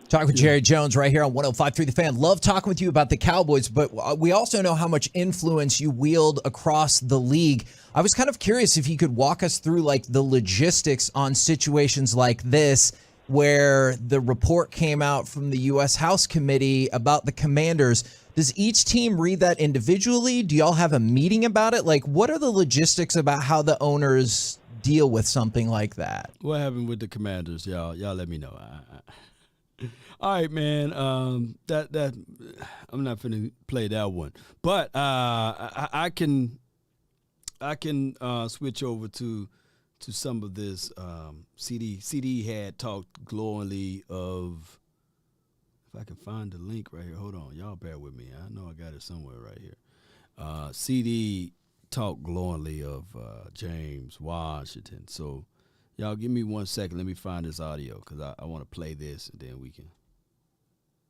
Talking with Jerry Jones right here on 105.3 The Fan. Love talking with you about the Cowboys, but we also know how much influence you wield across the league. I was kind of curious if you could walk us through the logistics on situations like this where the report came out from the U.S. House Committee about the Commanders. Does each team read that individually? Do y'all have a meeting about it? What are the logistics about how the owners deal with something like that? What happened with the Commanders, y'all? Y'all let me know. All right, man. That I'm not finna play that one, but I can switch over to some of this. CD had talked glowingly of. If I can find the link right here. Hold on. Y'all bear with me. I know I got it somewhere right here. CD talked glowingly of James Waaashington. So y'all give me 1 second. Let me find this audio because I want to play this and then we can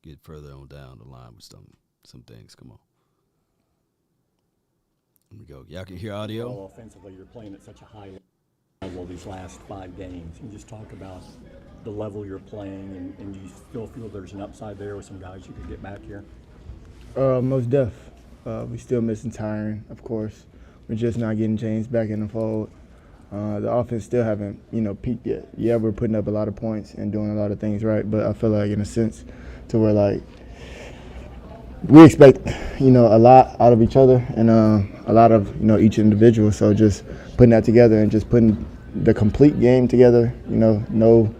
get further on down the line with some things. Come on. Here we go. Y'all can hear audio? Well, offensively, you're playing at such a high level these last 5 games. You just talk about the level you're playing, and do you still feel there's an upside there with some guys you could get back here? Most def. We still missing Tyron, of course. We're just not getting James back in the fold. The offense still haven't, peaked yet. Yeah, we're putting up a lot of points and doing a lot of things right, but I feel like in a sense to where, like, we expect, a lot out of each other and a lot of, each individual. So just putting that together and just putting the complete game together, no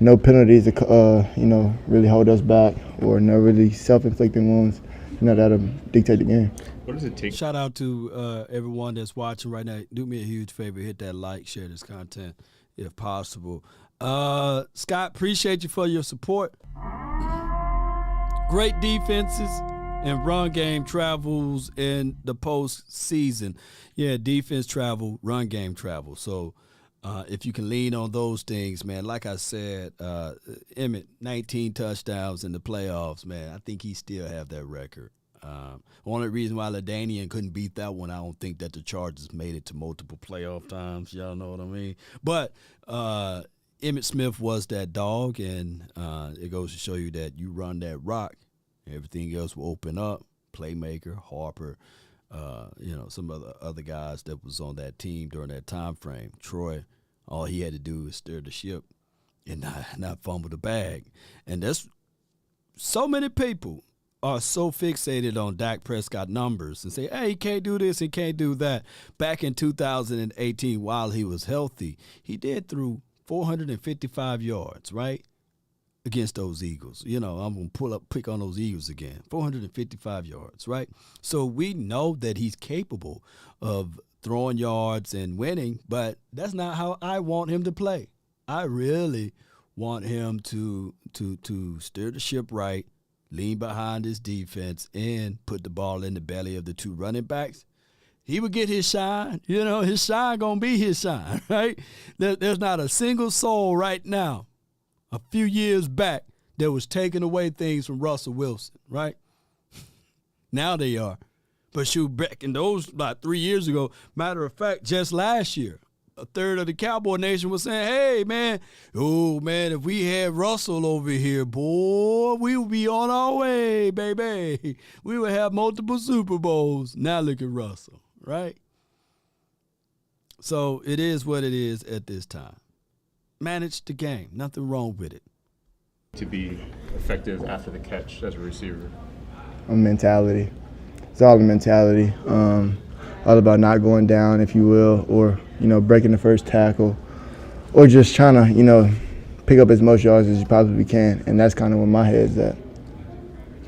penalties to, really hold us back or no really self-inflicting wounds, that'll dictate the game. What does it take? Shout out to everyone that's watching right now. Do me a huge favor, hit that like, share this content if possible. Scott, appreciate you for your support. Great defenses and run game travels in the postseason. Yeah, defense travel, run game travel. So if you can lean on those things, man, like I said, Emmett, 19 touchdowns in the playoffs, man. I think he still have that record. Only reason why LaDainian couldn't beat that one, I don't think that the Chargers made it to multiple playoff times. Y'all know what I mean? But Emmitt Smith was that dog, and it goes to show you that you run that rock, everything else will open up. Playmaker, Harper, some of the other guys that was on that team during that time frame. Troy, all he had to do was steer the ship and not fumble the bag. And that's so many people are so fixated on Dak Prescott numbers and say, hey, he can't do this, he can't do that. Back in 2018, while he was healthy, he did through 455 yards, right, against those Eagles. I'm going to pick on those Eagles again. 455 yards, right? So we know that he's capable of throwing yards and winning, but that's not how I want him to play. I really want him to steer the ship right, lean behind his defense, and put the ball in the belly of the two running backs. He would get his shine. His shine going to be his shine, right? There's not a single soul right now, a few years back, that was taking away things from Russell Wilson, right? Now they are. But shoot, back in those about 3 years ago, matter of fact, just last year, a third of the Cowboy Nation was saying, hey, man, if we had Russell over here, boy, we would be on our way, baby. We would have multiple Super Bowls. Now look at Russell, right? So it is what it is at this time. Manage the game. Nothing wrong with it. To be effective after the catch as a receiver? Mentality. It's all the mentality. All about not going down, if you will, or, breaking the first tackle, or just trying to, pick up as much yards as you possibly can. And that's kind of where my head's at.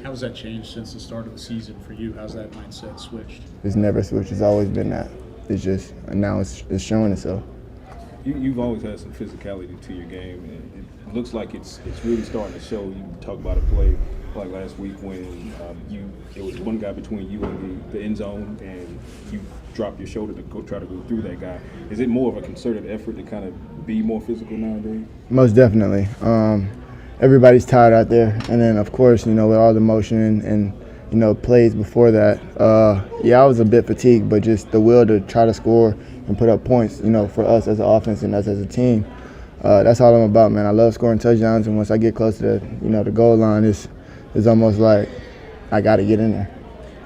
How's that changed since the start of the season for you? How's that mindset switched? It's never switched. It's always been that. It's just, and now it's showing itself. You've always had some physicality to your game, and it looks like it's really starting to show. You talk about a play like last week when it was one guy between you and the end zone, and you dropped your shoulder to go try to go through that guy. Is it more of a concerted effort to kind of be more physical nowadays? Most definitely. Everybody's tired out there, and then of course, with all the motion and plays before that, I was a bit fatigued, but just the will to try to score and put up points, for us as an offense and us as a team. That's all I'm about, man. I love scoring touchdowns, and once I get close to the goal line, it's almost like I got to get in there.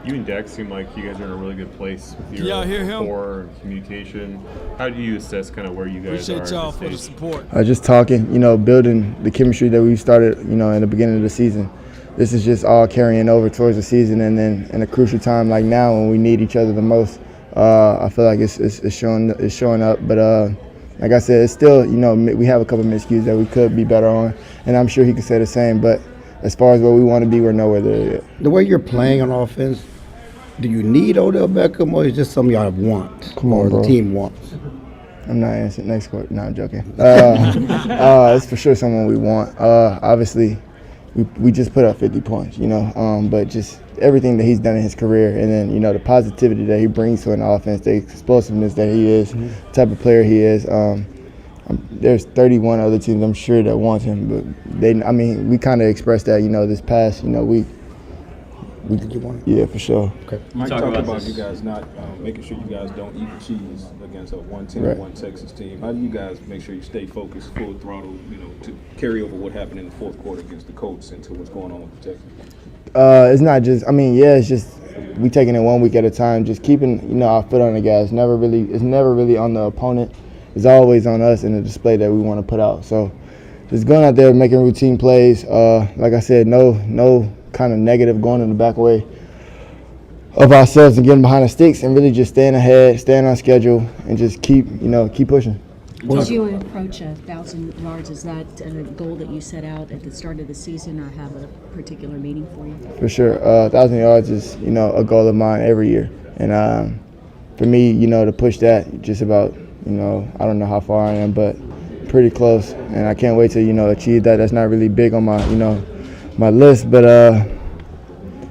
You and Dak seem like you guys are in a really good place with your rapport and communication. How do you assess kind of where you guys Appreciate are? Y'all for the support. Just talking, building the chemistry that we started, in the beginning of the season. This is just all carrying over towards the season, and then in a crucial time like now when we need each other the most, I feel like it's showing up. But like I said, it's still, we have a couple of miscues that we could be better on, and I'm sure he could say the same. But as far as where we want to be, we're nowhere there yet. The way you're playing on offense, do you need Odell Beckham, or is just something y'all want, or the team wants? I'm not answering. Next question. No, I'm joking. It's for sure someone we want. Obviously, we just put up 50 points, but just everything that he's done in his career, and then, the positivity that he brings to an offense, the explosiveness that he is, the type of player he is. There's 31 other teams, I'm sure, that want him, but we kind of expressed that, this past, week. Did you want it? Yeah, for sure. Okay. Mike talked about you guys not making sure you guys don't eat the cheese against a one Texas team. How do you guys make sure you stay focused, full throttle, to carry over what happened in the fourth quarter against the Colts into what's going on with the Texans? It's not just, it's just we taking it 1 week at a time, just keeping, our foot on the gas. It's never really on the opponent. is always on us and the display that we want to put out. So just going out there, making routine plays. Like I said, no kind of negative going in the back way of ourselves and getting behind the sticks, and really just staying ahead, staying on schedule, and just keep pushing. As you approach 1,000 yards, is that a goal that you set out at the start of the season, or have a particular meaning for you? For sure, 1,000 yards is a goal of mine every year, and for me, to push that, just about I don't know how far I am, but pretty close, and I can't wait to achieve that. That's not really big on my my list, but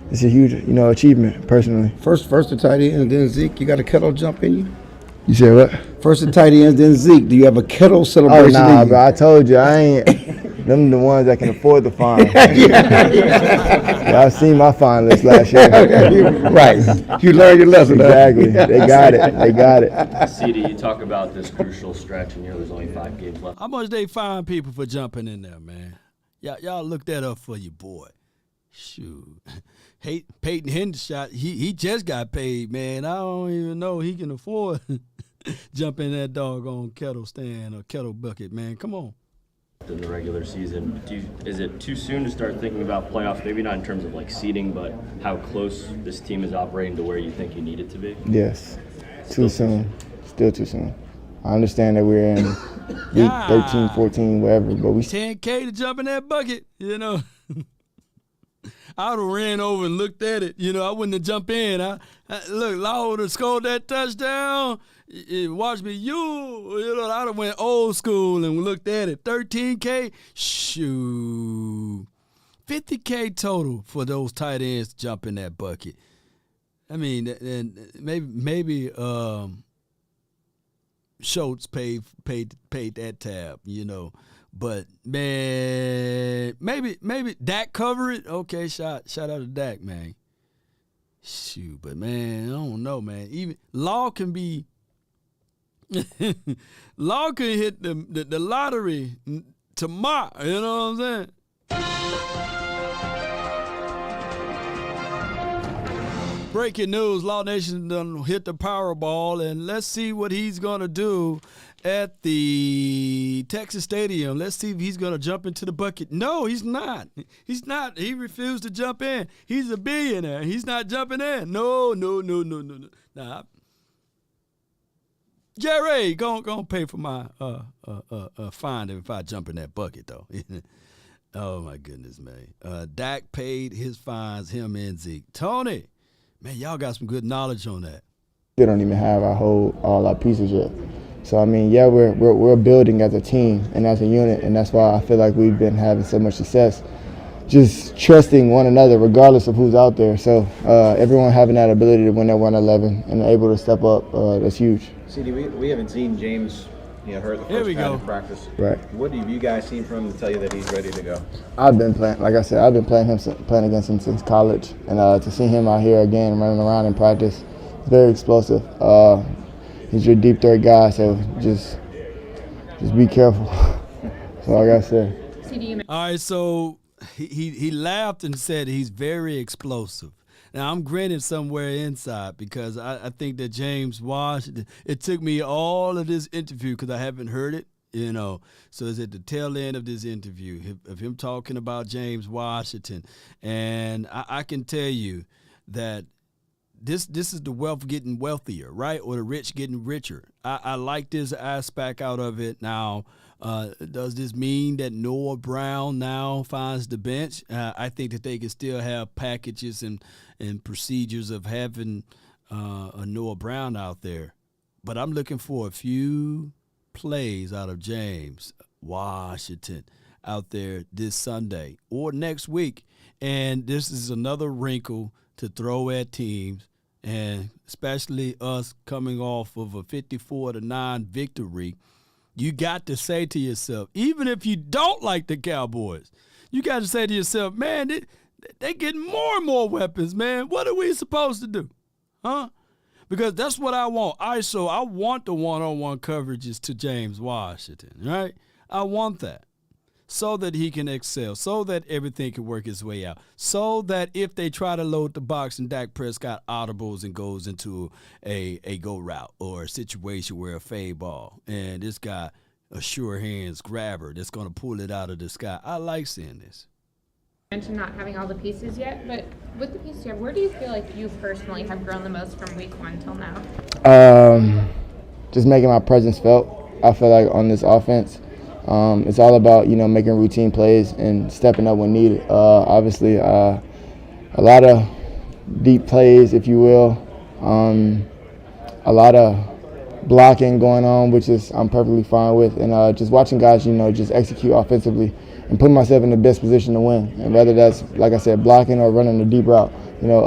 it's a huge achievement personally. First the tight end, then Zeke. You got a kettle jump in you? You said what? First the tight end, then Zeke. Do you have a kettle celebration? Oh nah, bro. I told you I ain't. Them the ones that can afford the fine. Y'all seen my fine list last year. Right. You learned your lesson. Exactly. They got it. They got it. CeeDee, you talk about this crucial stretch, and there's only 5 games left. How much they fine people for jumping in there, man? Y'all look that up for your boy. Shoot. Peyton Hendershot, he just got paid, man. I don't even know he can afford jump in that doggone kettle stand or kettle bucket, man. Come on. In the regular season, is it too soon to start thinking about playoffs? Maybe not in terms of like seeding, but how close this team is operating to where you think you need it to be? Yes. Too soon. Still too soon. I understand that we're in week 13, 14, whatever, but we 10K to jump in that bucket, I would have ran over and looked at it. I wouldn't have jumped in. Look, Law would have scored that touchdown. Watch me, I'd have went old school and looked at it. 13K, shoot. 50K total for those tight ends to jump in that bucket. I mean, and maybe Schultz paid that tab, But man, maybe Dak cover it. Okay, shout out to Dak, man. Shoot, but man, I don't know, man. Even Law can be Law can hit the lottery tomorrow. You know what I'm saying? Breaking news, Law Nation done hit the Powerball, and let's see what he's going to do at the Texas Stadium. Let's see if he's going to jump into the bucket. No, he's not. He's not. He refused to jump in. He's a billionaire. He's not jumping in. No. Nah. Jerry, go pay for my fine if I jump in that bucket, though. Oh, my goodness, man. Dak paid his fines, him and Zeke. Tony. Man, y'all got some good knowledge on that. We don't even have all our pieces yet. So I mean, yeah, we're building as a team and as a unit, and that's why I feel like we've been having so much success. Just trusting one another, regardless of who's out there. So everyone having that ability to win at 111 and able to step up, that's huge. CeeDee, we haven't seen James hurt the first time in practice. Right. What have you guys seen from him to tell you that he's ready to go? I've been playing, like I said, I've been playing against him since college, and to see him out here again running around in practice, it's very explosive. He's your deep threat guy, so just be careful. That's all I gotta say. All right, so he laughed and said he's very explosive. Now, I'm grinning somewhere inside because I think that James Washington, it took me all of this interview because I haven't heard it, So it's at the tail end of this interview of him talking about James Washington. And I can tell you that this is the wealth getting wealthier, right? Or the rich getting richer. I like this aspect out of it. Now, does this mean that Noah Brown now finds the bench? I think that they can still have packages and procedures of having a Noah Brown out there. But I'm looking for a few plays out of James Washington out there this Sunday or next week. And this is another wrinkle to throw at teams, and especially us coming off of a 54-9 victory. You got to say to yourself, even if you don't like the Cowboys, you got to say to yourself, man, they getting more and more weapons, man. What are we supposed to do? Huh? Because that's what I want. I want the one-on-one coverages to James Washington, right? I want that. so that he can excel, so that everything can work its way out, so that if they try to load the box and Dak Prescott audibles and goes into a go route or a situation where a fade ball and this guy, a sure hands grabber that's going to pull it out of the sky. I like seeing this. Mentioned not having all the pieces yet, but with the pieces you have, where do you feel like you personally have grown the most from week 1 till now? Just making my presence felt. I feel like on this offense, it's all about, you know, making routine plays and stepping up when needed. Obviously, a lot of deep plays, if you will, a lot of blocking going on, which is I'm perfectly fine with, and just watching guys, you know, just execute offensively and putting myself in the best position to win. And whether that's, like I said, blocking or running a deep route, you know,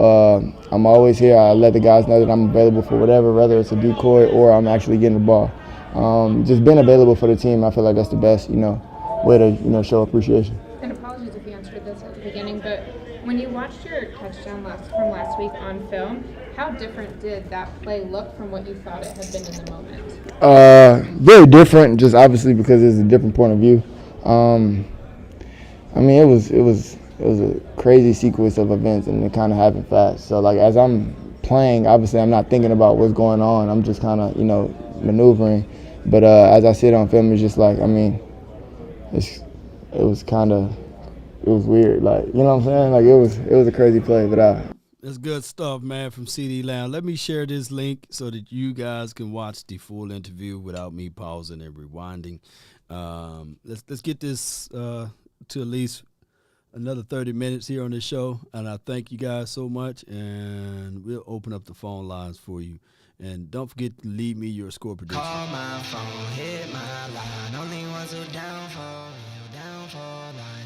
I'm always here. I let the guys know that I'm available for whatever, whether it's a decoy or I'm actually getting the ball. Just being available for the team, I feel like that's the best, you know, way to, you know, show appreciation. And apologies if you answered this at the beginning, but when you watched your touchdown from last week on film, how different did that play look from what you thought it had been in the moment? Very different, just obviously because it's a different point of view. I mean, it was a crazy sequence of events, and it kind of happened fast. So, like, as I'm playing, obviously I'm not thinking about what's going on. I'm just kind of, you know, maneuvering. But as I sit on film, it's just like, I mean, it was weird. Like, you know what I'm saying? Like, it was a crazy play, but That's good stuff, man, from CeeDee Lamb. Let me share this link so that you guys can watch the full interview without me pausing and rewinding. Let's get this to at least another 30 minutes here on this show, and I thank you guys so much, and we'll open up the phone lines for you. And don't forget to leave me your score prediction. Call my phone, hit my line. Only ones who down for line.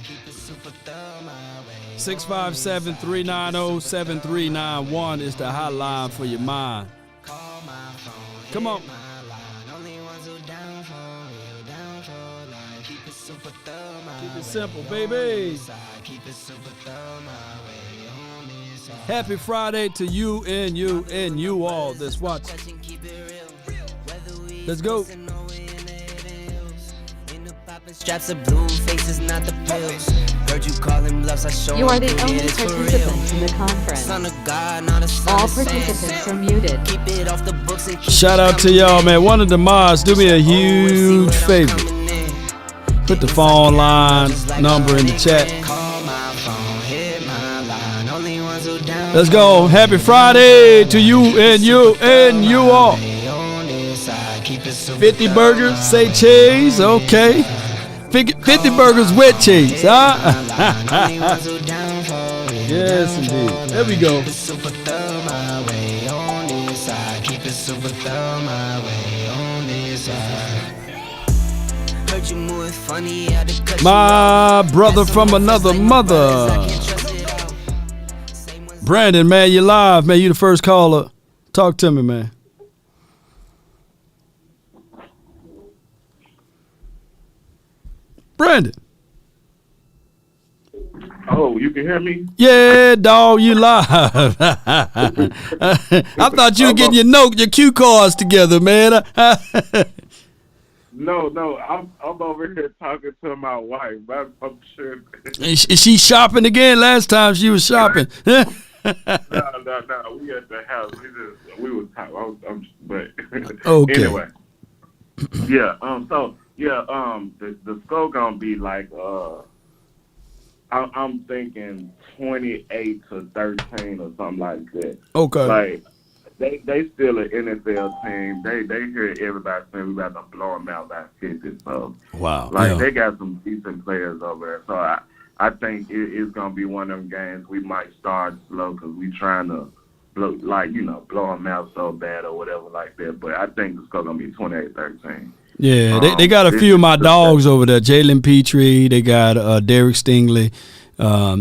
Keep it super thorough my way. 657-390-7391 is the hotline for your mind. Call my phone. Come on. Only ones who down for line. Keep it super thorough my way. Keep it simple, baby. Keep it super thorough my way. Happy Friday to you and you all that's watching. Let's go. Straps of blue faces, not the pills. Heard you calling bluffs, I show. You are the only participant in the conference. All participants are muted. Keep it off the books and shout out to y'all, man. One of the mods, do me a huge favor. Put the phone line number in the chat. Let's go. Happy Friday to you and you all. 50 burgers, say cheese. Okay. 50 burgers with cheese, huh? Yes, indeed. There we go. My brother from another mother. Brandon, man, you live, man. You the first caller. Talk to me, man. Brandon. Oh, you can hear me? Yeah, dog, you live. I thought you were getting your cue cards together, man. No, I'm over here talking to my wife. I'm sure. Is she shopping again? Last time she was shopping. No. We at the house. We was talking. But okay. Anyway. Yeah. The score gonna be like I'm thinking 28-13 or something like that. Okay. Like they still an NFL team. They hear everybody saying we got to blow them out by 50. So wow. They got some decent players over there. So I think it's gonna be one of them games we might start slow because we trying to blow them out so bad or whatever like that. But I think it's gonna be 28-13. Yeah, they got a few of my dogs over there. Jalen Petrie, they got Derek Stingley. I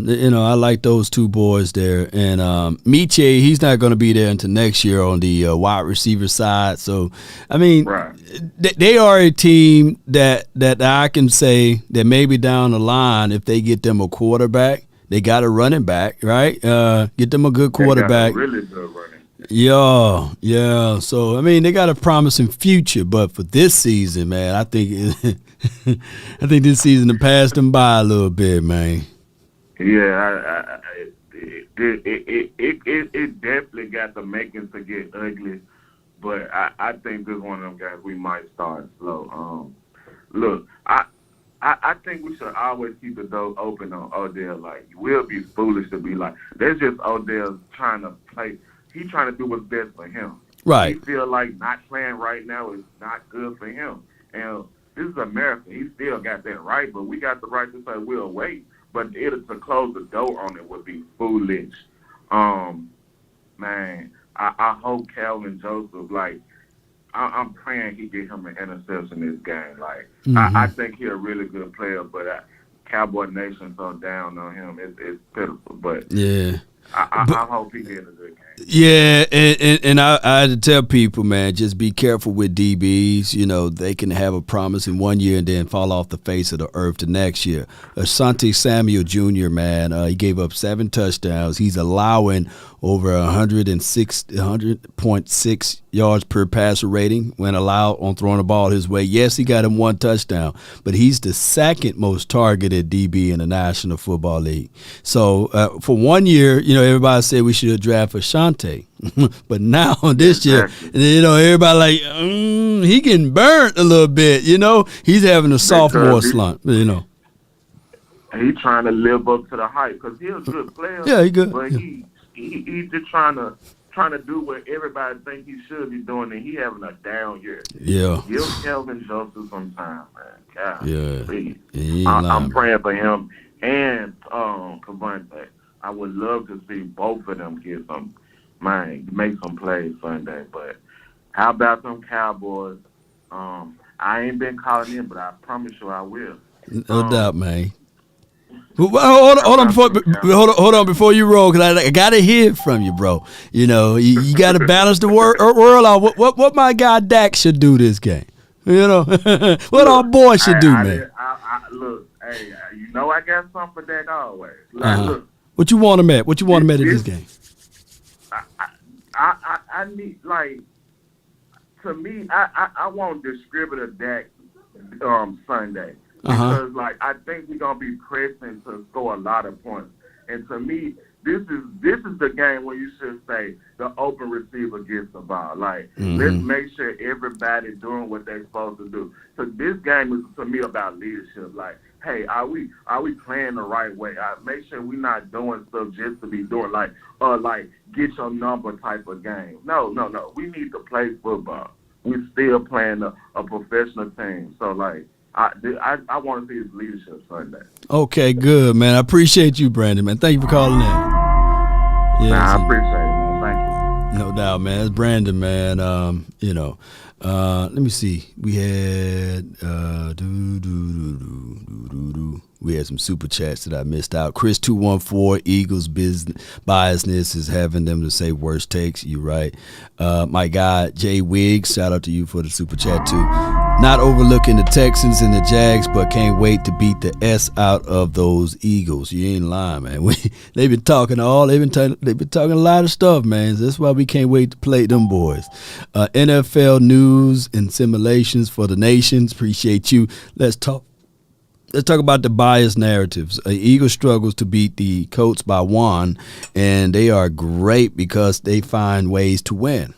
like those two boys there. And Miche, he's not going to be there until next year on the wide receiver side. So, I mean, they are a team that I can say that maybe down the line, if they get them a quarterback, they got a running back, right? Get them a good quarterback. They got a really good running. Yeah. So, I mean, they got a promising future, but for this season, man, I think I think this season has passed them by a little bit, man. Yeah, it definitely got the makings to get ugly, but I think this is one of them guys we might start slow. Look, I think we should always keep the door open on Odell. Like, we'll be foolish to be like, that's just Odell trying to play. He's trying to do what's best for him. Right. He feel like not playing right now is not good for him. And this is America. He still got that right, but we got the right to say we'll wait. But to close the door on it would be foolish. Man, I hope Kelvin Joseph, like, I'm praying he get him an interception this game. Like, I think he's a really good player, but Cowboy Nation so down on him. It's pitiful. But yeah, I hope he gets a good game. Yeah, and I had to tell people, man, just be careful with DBs. You know, they can have a promise in 1 year and then fall off the face of the earth the next year. Asante Samuel Jr., man, he gave up 7 touchdowns. He's allowing over 100.6 yards per passer rating when allowed on throwing the ball his way. Yes, he got him 1 touchdown, but he's the second most targeted DB in the National Football League. So for 1 year, you know, everybody said we should have drafted Asante. But now this year, you know, everybody like, he getting burnt a little bit, you know. He's having a sophomore slump, you know. He's trying to live up to the hype because he's a good player. Yeah, he good. But he's just trying to do what everybody think he should be doing, and he having a down year. Yeah. Give Kelvin Joseph some time, man. God, yeah. Please. I'm praying for him and Cavante. I would love to see both of them get some, make some plays Sunday. But how about them Cowboys? I ain't been calling in, but I promise you I will. No doubt, man. Hold on before you roll, because I got to hear from you, bro. You know, you got to balance the world out. What my guy Dak should do this game? You know, what our boy should do, man. Look, hey, you know I got something for Dak always. Look, what you want him at? What you want him at in this game? I need, like, to me, I want distributor Dak Sunday. Because, like, I think we're going to be pressing to score a lot of points. And to me, this is the game where you should say the open receiver gets the ball. Like, let's make sure everybody doing what they're supposed to do. So this game is, to me, about leadership. Like, hey, are we playing the right way? Make sure we're not doing stuff just to be doing, like get your number type of game. No. We need to play football. We're still playing a professional team. So, like, I want to see his leadership Sunday. Okay, good, man. I appreciate you, Brandon, man. Thank you for calling in. I appreciate it, man. Thank you. No doubt, man. It's Brandon, man. You know, let me see. We had we had some super chats that I missed out. Chris 214, Eagles biasness is having them to say worst takes. You right. My guy Jay Wiggs, shout out to you for the super chat too. Not overlooking the Texans and the Jags, but can't wait to beat the S out of those Eagles. You ain't lying, man. They've been talking they've been talking a lot of stuff, man. So that's why we can't wait to play them boys. NFL news and simulations for the nations. Appreciate you. Let's talk about the biased narratives. Eagles struggles to beat the Colts by 1, and they are great because they find ways to win.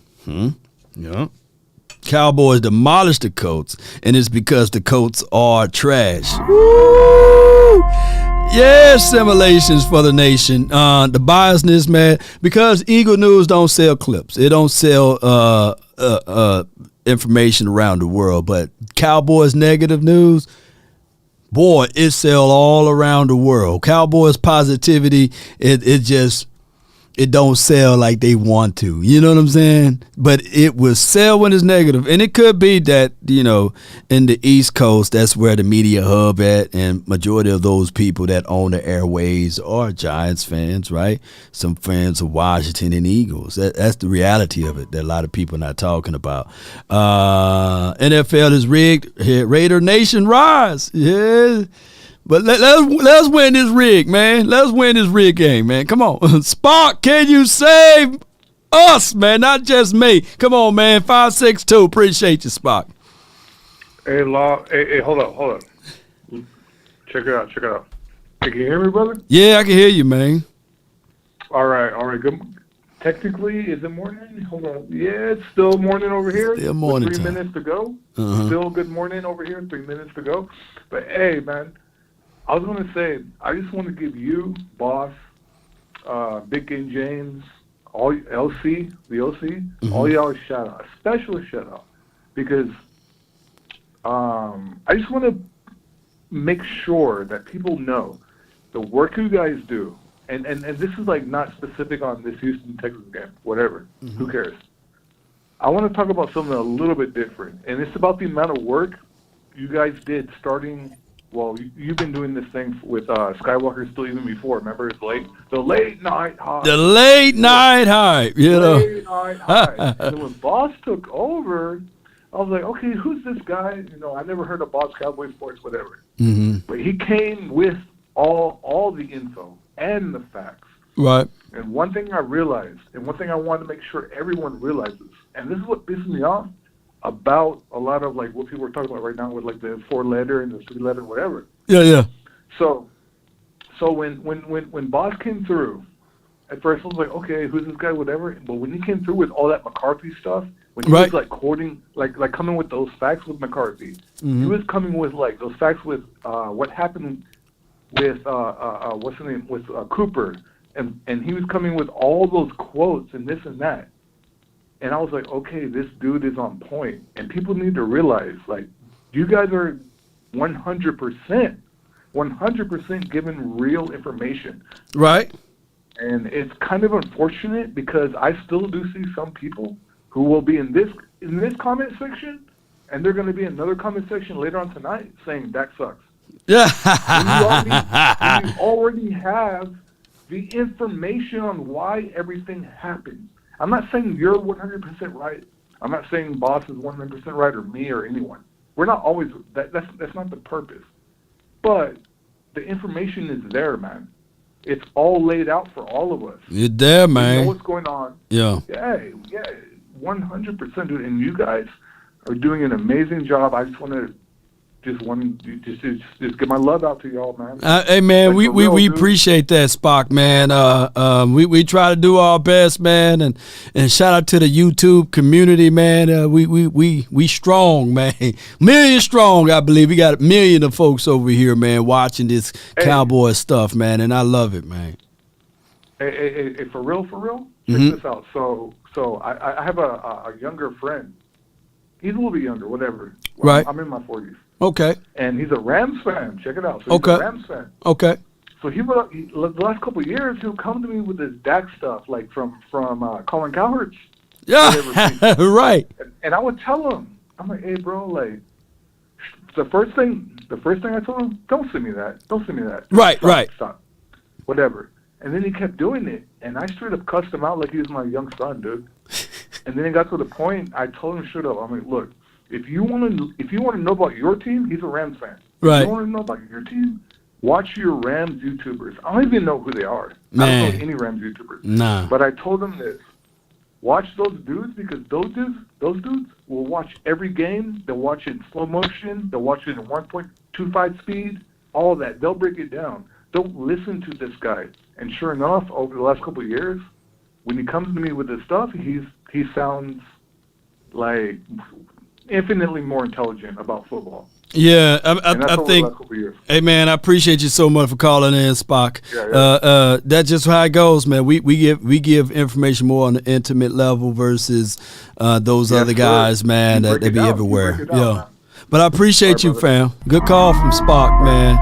Yeah. Cowboys demolish the Colts, and it's because the Colts are trash. Woo! Yeah, simulations for the nation. The biasness, man, because Eagle News don't sell clips. It don't sell information around the world. But Cowboys negative news, boy, it sell all around the world. Cowboys positivity, it don't sell like they want to. You know what I'm saying? But it will sell when it's negative. And it could be that, you know, in the East Coast, that's where the media hub at, and majority of those people that own the airways are Giants fans, right? Some fans of Waaashington and Eagles. That's the reality of it that a lot of people are not talking about. NFL is rigged. Raider Nation rise. Yeah. But let's win this rig, man. Let's win this rig game, man. Come on. Spark, can you save us, man? Not just me. Come on, man. 562. Appreciate you, Spark. Hey, Law. Hey, hold up. Check it out. Hey, can you hear me, brother? Yeah, I can hear you, man. All right. Good. Technically, is it morning? Hold on. Yeah, it's still morning over here. Still morning with 3 time. minutes to go. Uh-huh. Still good morning over here. 3 minutes to go. But hey, man, I was gonna say, I just want to give you, Boss, Big Game James, all LC, the OC, all y'all a shout out, a special shout out, because I just want to make sure that people know the work you guys do. And this is like not specific on this Houston Texas game, whatever. Who cares? I want to talk about something a little bit different, and it's about the amount of work you guys did starting. Well, you've been doing this thing with Skywalker still even before. Remember, it's the late night hype. The late night hype, you know. Late night hype. And then when Boss took over, I was like, okay, who's this guy? You know, I never heard of Boss, Cowboy Sports, whatever. Mm-hmm. But he came with all the info and the facts. Right. And one thing I realized, and one thing I wanted to make sure everyone realizes, and this is what pisses me off about a lot of like what people are talking about right now with like the 4-letter and the 3-letter, whatever. Yeah. So when Boss came through, at first I was like, okay, who's this guy, whatever. But when he came through with all that McCarthy stuff, when he was like quoting, like coming with those facts with McCarthy, he was coming with like those facts with what happened with what's his name, with Cooper, and he was coming with all those quotes and this and that. And I was like, okay, this dude is on point. And people need to realize, like, you guys are 100% given real information. Right. And it's kind of unfortunate because I still do see some people who will be in this comment section, and they're going to be in another comment section later on tonight saying Dak sucks. Yeah. when you already have the information on why everything happened. I'm not saying you're 100% right. I'm not saying Boss is 100% right or me or anyone. We're not always that's not the purpose. But the information is there, man. It's all laid out for all of us. You're there, man. You know what's going on. Yeah. Yeah, 100%, dude. And you guys are doing an amazing job. I just want to just get my love out to y'all, man. Hey, man, like we appreciate that, Spock, man. We try to do our best, man, and shout out to the YouTube community, man. We strong, man. Million strong, I believe. We got a million of folks over here, man, watching this Cowboy stuff, man, and I love it, man. Hey, for real, check this out. So I have a younger friend. He's a little bit younger, whatever. Right. I'm in my 40s. Okay. And he's a Rams fan. Check it out. So he's a Rams fan. Okay. So the last couple of years, he'll come to me with this Dak stuff, like from Colin Cowherd's. Yeah. Right. And I would tell him, I'm like, hey, bro, like, the first thing I told him, don't send me that. Right. Stop. Whatever. And then he kept doing it, and I straight up cussed him out like he was my young son, dude. And then it got to the point I told him straight up, I'm like, look, if you want to know about your team, he's a Rams fan. Right. If you want to know about your team, watch your Rams YouTubers. I don't even know who they are. Man. I don't know any Rams YouTubers. Nah. But I told them this. Watch those dudes because those dudes will watch every game. They'll watch it in slow motion. They'll watch it in 1.25 speed. All that. They'll break it down. Don't listen to this guy. And sure enough, over the last couple of years, when he comes to me with this stuff, he sounds like infinitely more intelligent about football. Yeah, I think. Hey, man, I appreciate you so much for calling in, Spock. Yeah. That's just how it goes, man. We give information more on the intimate level versus those other guys, man. That they be everywhere. Yeah, but I appreciate you, fam. Good call from Spock, man.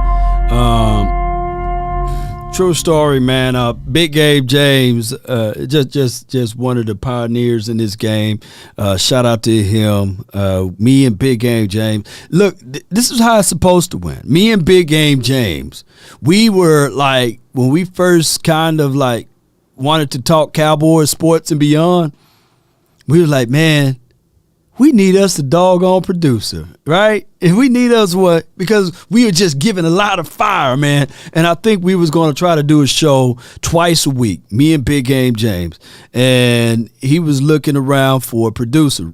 True story, man. Big Game James, just one of the pioneers in this game. Shout out to him. Me and Big Game James. Look, this is how it's supposed to win. Me and Big Game James, we were like, when we first kind of like wanted to talk Cowboys, sports, and beyond, we were like, man, we need us a doggone producer, right? And we need us what? Because we were just giving a lot of fire, man. And I think we was going to try to do a show twice a week, me and Big Game James. And he was looking around for a producer.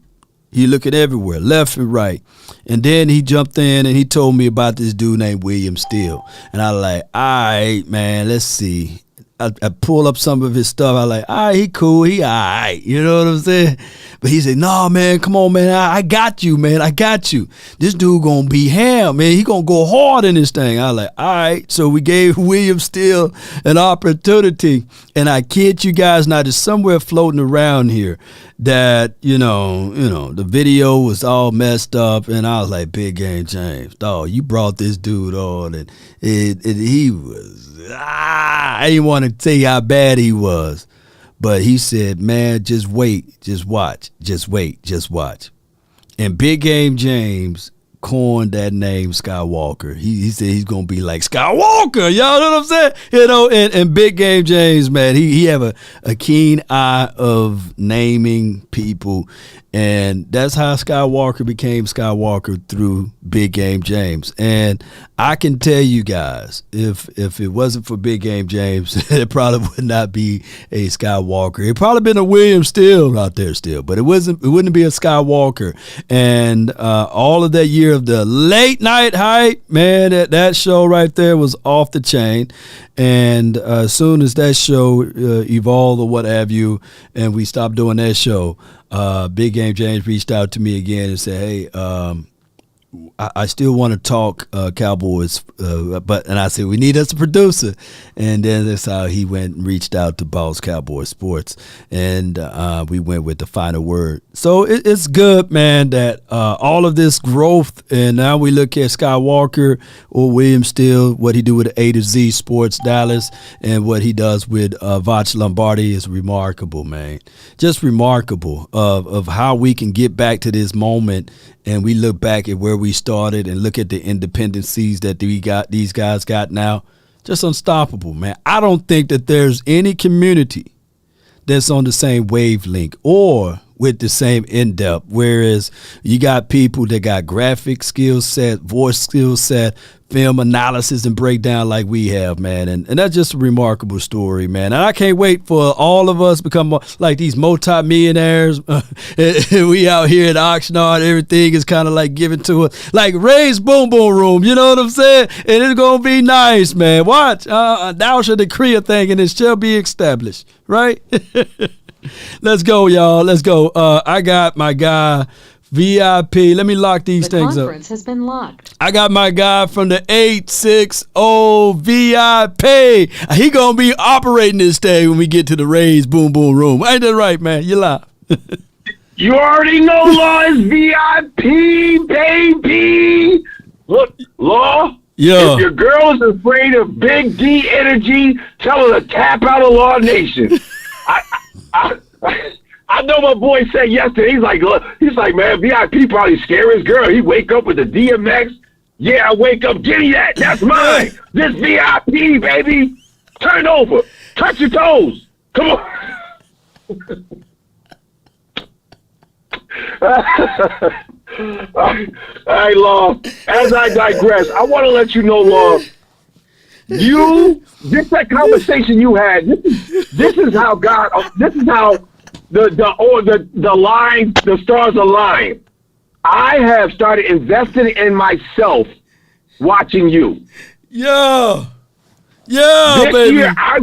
He looking everywhere, left and right. And then he jumped in and he told me about this dude named William Steele. And I was like, all right, man, let's see. I pull up some of his stuff. I like, all right, he cool, he all right. You know what I'm saying? But he said, no, man, come on, man. I got you, man. I got you. This dude gonna be ham, man. He gonna go hard in this thing. I was like, all right. So we gave William Steele an opportunity. And I kid you guys not, there's somewhere floating around here that, you know, the video was all messed up. And I was like, Big Game James, dog, you brought this dude on. And he was, I didn't want to tell you how bad he was. But he said, man, just wait, just watch, just wait, just watch. And Big Game James coined that name Skywalker. He said he's going to be like Skywalker. Y'all know what I'm saying? You know, and Big Game James, man, he have a keen eye of naming people. And that's how Skywalker became Skywalker, through Big Game James. And I can tell you guys, if it wasn't for Big Game James, it probably would not be a Skywalker. It probably been a William Steele out there still, but it wouldn't be a Skywalker. And all of that year of the late night hype, man, that show right there was off the chain. And as soon as that show evolved or what have you, and we stopped doing that show, Big Game James reached out to me again and said, hey, I still want to talk Cowboys, and I said, we need us a producer. And then that's how he went and reached out to Boss Cowboy Sports, and we went with the final word. So it's good, man, that all of this growth, and now we look at Skywalker or William Steele, what he do with A to Z Sports Dallas, and what he does with Vach Lombardi is remarkable, man. Just remarkable of how we can get back to this moment. And we look back at where we started and look at the independencies that these guys got now. Just unstoppable, man. I don't think that there's any community that's on the same wavelength or with the same in-depth, whereas you got people that got graphic skill set, voice skill set, film analysis and breakdown like we have, man. And that's just a remarkable story, man. And I can't wait for all of us become like these multi-millionaires. We out here at Oxnard, everything is kind of like given to us. Like Ray's Boom Boom Room, you know what I'm saying? And it's going to be nice, man. Watch. Thou shall decree a thing and it shall be established, right? Let's go, y'all. Let's go. I got my guy, VIP. Let me lock these things up. The conference has been locked. I got my guy from the 860 VIP. He going to be operating this thing when we get to the Rays Boom Boom Room. Ain't that right, man? You live. You already know Law is VIP, baby. Look, Law. Yeah. If your girl is afraid of Big D energy, tell her to tap out of Law Nation. I know my boy said yesterday, he's like, man, VIP probably scare his girl. He wake up with the DMX. Yeah, I wake up, give me that. That's mine. This VIP, baby. Turn over. Touch your toes. Come on. All right, Law. As I digress, I want to let you know, Law, that conversation you had, this is how God, this is how the stars align. I have started investing in myself watching you. Yeah, this baby. year I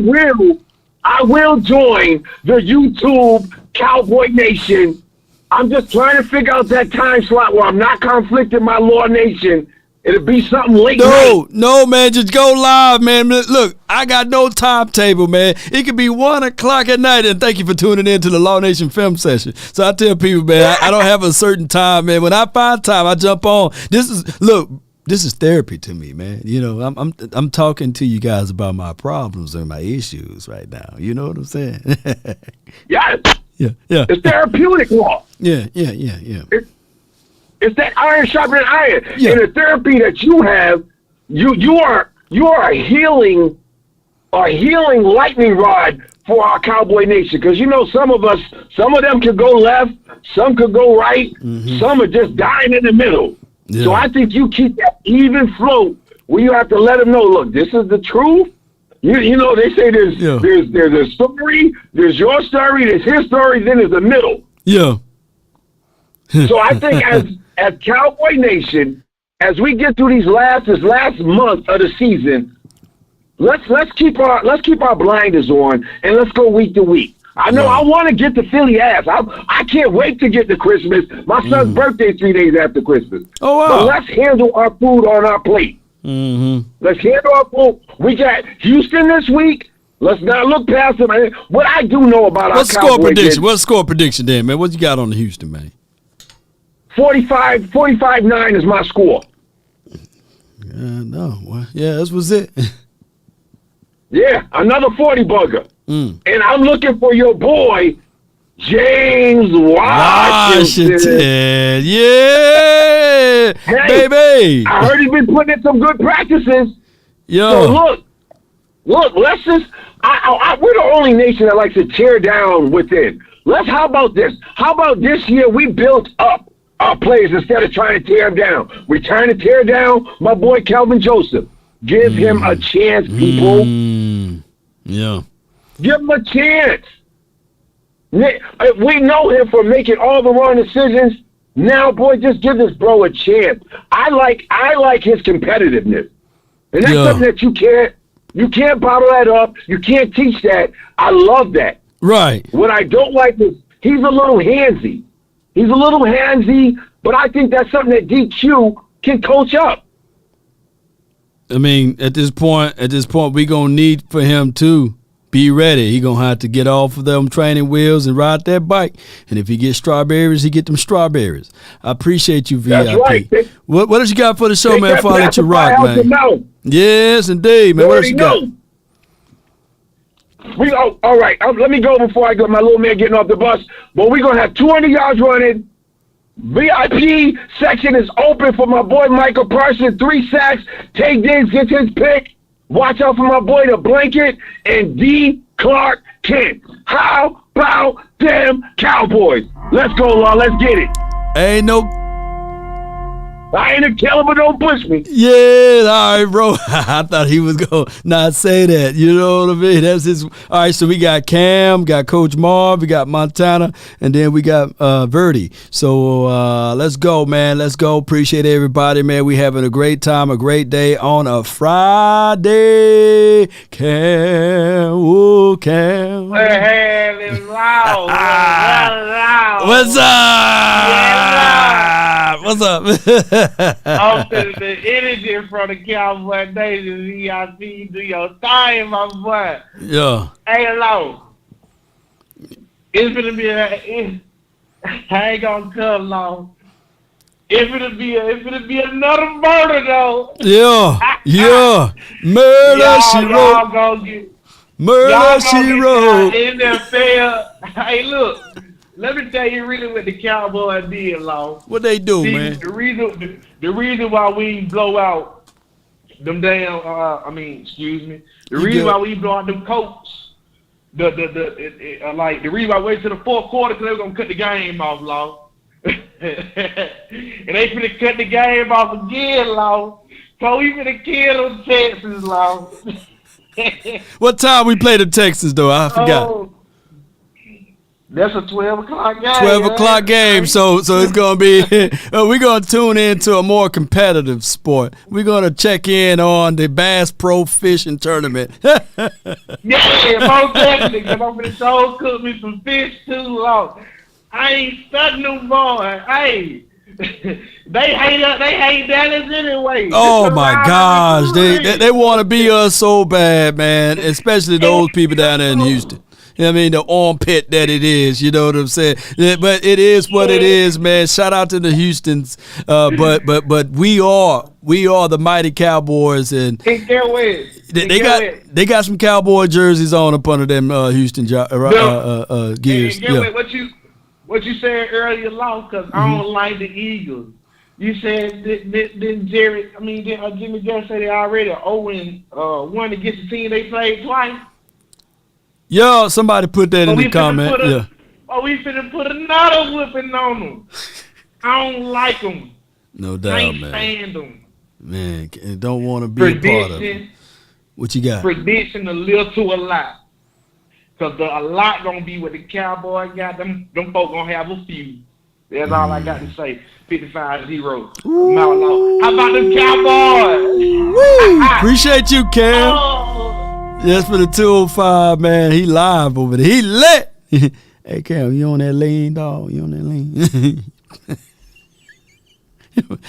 will join the YouTube Cowboy Nation. I'm just trying to figure out that time slot where I'm not conflicting my Law Nation. It'll be something late night. No, man, just go live, man. Look, I got no timetable, man. It could be 1 o'clock at night, and thank you for tuning in to the Law Nation film session. So I tell people, man, I don't have a certain time, man. When I find time, I jump on. This is therapy to me, man. You know, I'm talking to you guys about my problems and my issues right now. You know what I'm saying? Yes. Yeah. It's therapeutic, Law. Yeah. It's that iron sharpening iron. Yeah. And the therapy that you have, you are a healing lightning rod for our Cowboy Nation. Because you know, some of them could go left, some could go right, some are just dying in the middle. Yeah. So I think you keep that even flow where you have to let them know, look, this is the truth. You know, they say there's a story, there's your story, there's his story, then there's the middle. Yeah. So I think as Cowboy Nation, as we get through this last month of the season, let's keep our blinders on and let's go week to week. I know I want to get the Philly ass. I can't wait to get to Christmas. My son's birthday 3 days after Christmas. Oh, wow. But let's handle our food on our plate. Mm-hmm. Let's handle our food. We got Houston this week. Let's not look past them. What I do know about our Cowboys What's the score prediction then, man? What you got on the Houston, man? 45-9 is my score. No. Well, yeah, this was it. Yeah, another 40-bugger. And I'm looking for your boy, James Washington. Yeah, hey, baby. I heard he's been putting in some good practices. Yo. So look, let's just, we're the only nation that likes to tear down within. How about this? How about this year we built up our players instead of trying to tear them down? We're trying to tear down my boy Kelvin Joseph. Give him a chance, people. Yeah. Give him a chance. We know him for making all the wrong decisions. Now, boy, just give this bro a chance. I like his competitiveness. And that's something that you can't bottle that up. You can't teach that. I love that. Right. What I don't like is he's a little handsy. But I think that's something that DQ can coach up. I mean, at this point, we gonna need for him to be ready. He gonna have to get off of them training wheels and ride that bike. And if he gets strawberries, he get them strawberries. I appreciate you, VIP. That's right. What else you got for the show, man? Before I let you rock, man. Yes, indeed, man. What else you got? All right. Let me go before I go. My little man getting off the bus. But we're gonna have 200 yards running. VIP section is open for my boy Michael Parsons, 3 sacks. Tay Diggs gets his pick. Watch out for my boy the Blanket and D. Clark Kent. How about them Cowboys? Let's go, Law. Let's get it. Ain't no. I ain't a killer, but don't push me. Yeah, all right, bro. I thought he was going to not say that. You know what I mean? That's his. All right, so we got Cam, got Coach Marv, we got Montana, and then we got Verdi. So let's go, man. Let's go. Appreciate everybody, man. We having a great time, a great day on a Friday. Cam, ooh, Cam. Hey, it's loud. What's up? What's up? I'm feeling the energy from the Cowboy Nation. VIP, do your thing, my boy. Yeah. Hey, hello. It's gonna be I ain't gonna come long. It's gonna be another murder though. Yeah. Murder she wrote. Murder she wrote. NFL. Hey, look. Let me tell you really what the Cowboys did, Law. What they do, man? The reason why we blow out them damn, the reason why we blow out them Colts, the reason why we wait till the fourth quarter because they were gonna cut the game off, Law. And they finna cut the game off again, Law. So we finna kill them Texans, Law. What time we play the Texans, though? I forgot. That's a 12 o'clock game. 12 o'clock game, so it's going to be, we're going to tune into a more competitive sport. We're going to check in on the Bass Pro Fishing Tournament. Yeah, most definitely, because I'm going to cook me some fish too long. I ain't studying no more. Hey, they hate Dallas anyway. Oh, my gosh. They want to be us so bad, man, especially those people down there in Houston. I mean, the armpit that it is, you know what I'm saying? But it is what it is, man. Shout out to the Houstons. But we are the mighty Cowboys, and they got some Cowboy jerseys on up under them Houston gears. What you said earlier, Law, because I don't like the Eagles. You said didn't Jimmy Jones say they already 0-1 against the team they played twice? Yo, somebody put that in the comment. We finna put another whipping on them. I don't like them. No doubt, I ain't man. stand them. Man, don't want to be a part of it. What you got? Prediction a little to a lot. Because a lot going to be what the Cowboys got. Them folk going to have a few. That's all I got to say. 55-0. How about them Cowboys? Woo! Appreciate you, Cam. Yes, for the 205, man. He live over there. He lit. Hey, Cam, you on that lean, dog? You on that lean?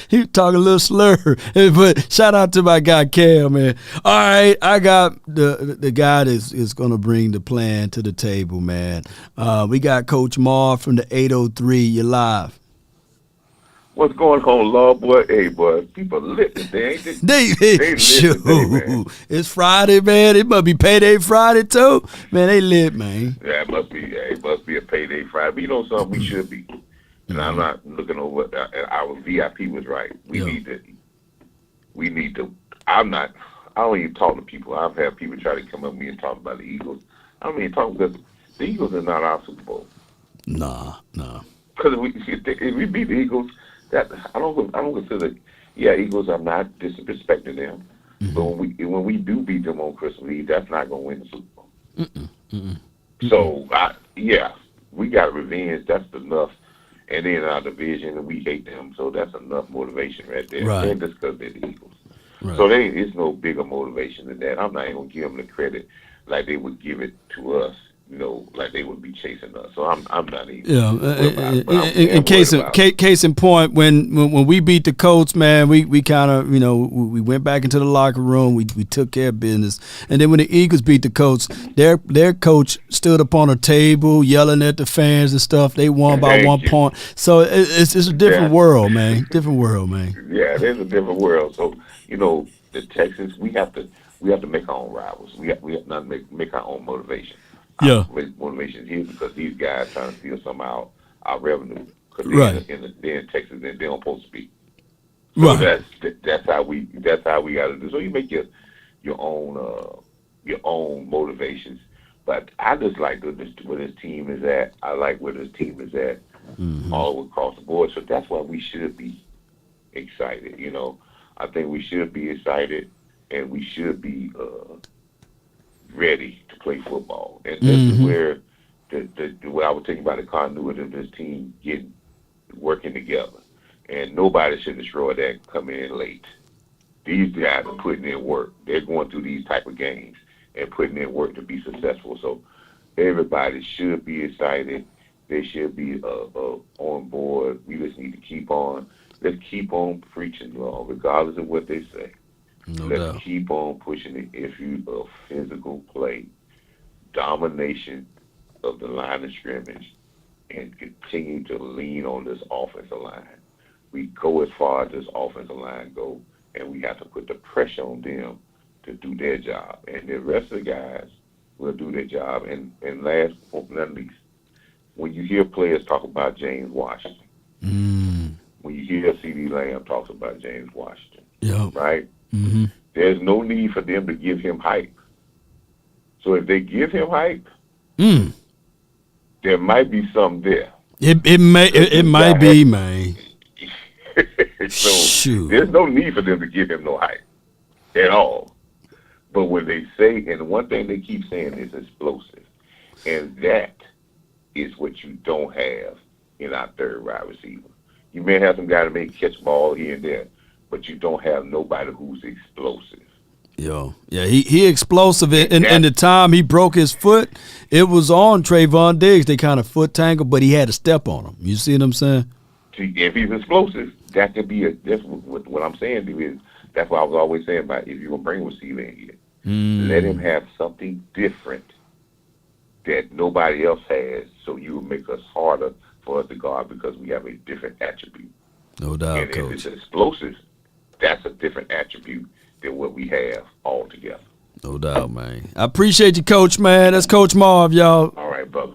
He was talking a little slur. But shout out to my guy, Cam, man. All right, I got the guy that is going to bring the plan to the table, man. We got Coach Marv from the 803. You're live. What's going on, love, boy? Hey, boy, people lit today, ain't they? They lit sure. today, man. It's Friday, man. It must be payday Friday, too. Man, they lit, man. Yeah, it must be. Yeah, it must be a payday Friday. But you know something? We should be. And I'm not looking over. Our VIP was right. We need to. I don't even talk to people. I've had people try to come up to me and talk about the Eagles. I don't even talk because the Eagles are not our Super Bowl. Nah. Because if we beat the Eagles, that I don't consider. Yeah, Eagles. I'm not disrespecting them, but when we do beat them on Christmas Eve, that's not going to win the Super Bowl. So we got revenge. That's enough. And then our division, we hate them, so that's enough motivation right there. Right. And just because they're the Eagles. Right. So it's no bigger motivation than that. I'm not even going to give them the credit like they would give it to us, like they would be chasing us. So I'm not even. Yeah. In case in point, when we beat the Colts, man, we kind of, we went back into the locker room. We took care of business. And then when the Eagles beat the Colts, their coach stood up on a table yelling at the fans and stuff. They won by 1 point. So it's a different world, man. Different world, man. Yeah, there's a different world. So, the Texans, we have to make our own rivals. We have not make our own motivation. Yeah. Motivation here because these guys trying to steal some of our revenue. Because they're in Texas and they don't supposed to speak. So right. That's how we got to do. So you make your own motivations. But I just like where this team is at. I like where this team is at all across the board. So that's why we should be excited. I think we should be excited and we should be ready to play football. And this is where what I was thinking about the continuity of this team working together. And nobody should destroy that coming in late. These guys are putting in work. They're going through these type of games and putting in work to be successful. So everybody should be excited. They should be on board. We just need to keep on. Let's keep on preaching, Lord, regardless of what they say. Let's keep on pushing the issue of physical play, domination of the line of scrimmage, and continue to lean on this offensive line. We go as far as this offensive line go, and we have to put the pressure on them to do their job. And the rest of the guys will do their job. And last but not least, when you hear players talk about James Washington, when you hear CeeDee Lamb talks about James Washington, right? There's no need for them to give him hype. So if they give him hype, there might be something there. It might be, man. So there's no need for them to give him no hype at all. But when they say, and one thing they keep saying is explosive, and that is what you don't have in our third wide receiver. You may have some guy that may catch ball here and there, but you don't have nobody who's explosive. Yeah, he explosive. In the time he broke his foot, it was on Trayvon Diggs. They kind of foot tangled, but he had to step on him. You see what I'm saying? If he's explosive, that could be that's what I'm saying is that's what I was always saying about if you're going to bring a receiver in here, let him have something different that nobody else has, so you will make us harder for us to guard because we have a different attribute. No doubt, and Coach. If it's explosive, that's a different attribute than what we have altogether. No doubt, man. I appreciate you, Coach, man. That's Coach Marv, y'all. All right, brother.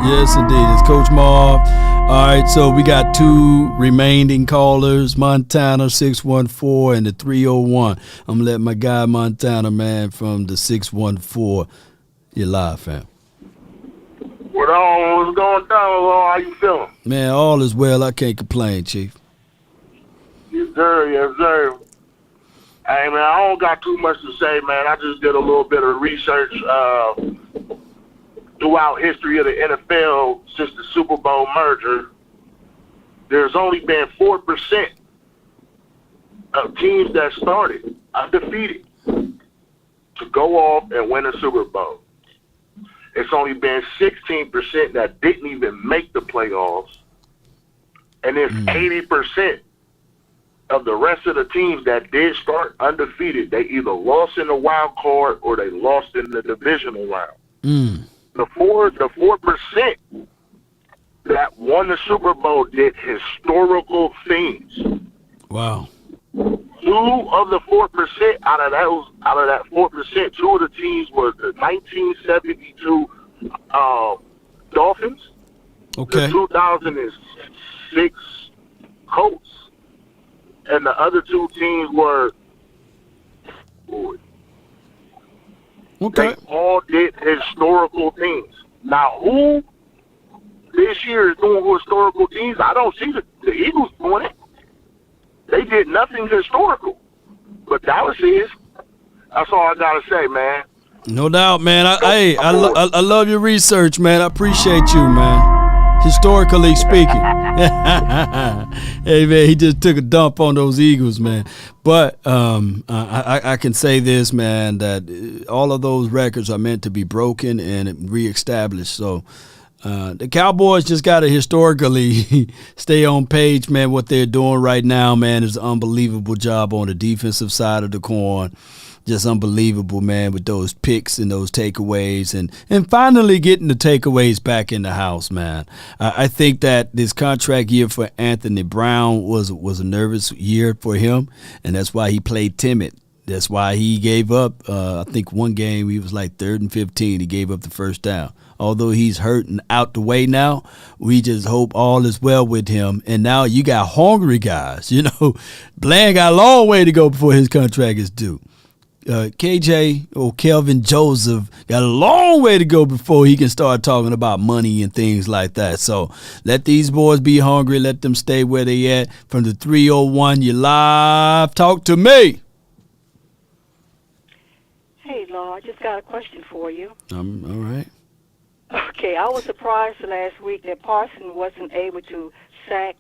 Yes, indeed. It's Coach Marv. All right, so we got two remaining callers, Montana 614 and the 301. I'm going to let my guy Montana, man, from the 614. You're live, fam. What's going down, Lord? How you feeling? Man, all is well. I can't complain, Chief. Yes, sir. Yes, sir. Hey, man, I don't got too much to say, man. I just did a little bit of research throughout history of the NFL since the Super Bowl merger. there's only been 4% of teams that started undefeated to go off and win a Super Bowl. It's only been 16% that didn't even make the playoffs. And it's 80% of the rest of the teams that did start undefeated. They either lost in the wild card or they lost in the divisional round. The 4% that won the Super Bowl did historical things. Wow. 2 of the 4% out of that 4%, 2 of the teams was the 1972 Dolphins, okay, the 2006 Colts, and the other 2 teams were. Okay. They all did historical things. Now, who this year is doing historical things? I don't see the Eagles doing it. They did nothing historical, but Dallas is. That's all I gotta say, man. No doubt, man. I love your research, man. I appreciate you, man. Historically speaking. Hey, man, he just took a dump on those Eagles, man. But I can say this, man, that all of those records are meant to be broken and reestablished. So the Cowboys just got to historically stay on page, man. What they're doing right now, man, is an unbelievable job on the defensive side of the coin. Just unbelievable, man, with those picks and those takeaways and finally getting the takeaways back in the house, man. I think that this contract year for Anthony Brown was a nervous year for him, and that's why he played timid. That's why he gave up, I think one game he was like 3rd and 15. He gave up the first down. Although he's hurt and out the way now, we just hope all is well with him. And now you got hungry guys. You know, Bland got a long way to go before his contract is due. KJ or Kelvin Joseph got a long way to go before he can start talking about money and things like that. So let these boys be hungry. Let them stay where they at. From the 301, you live. Talk to me. Hey, Law, I just got a question for you. All right. Okay, I was surprised last week that Parsons wasn't able to sack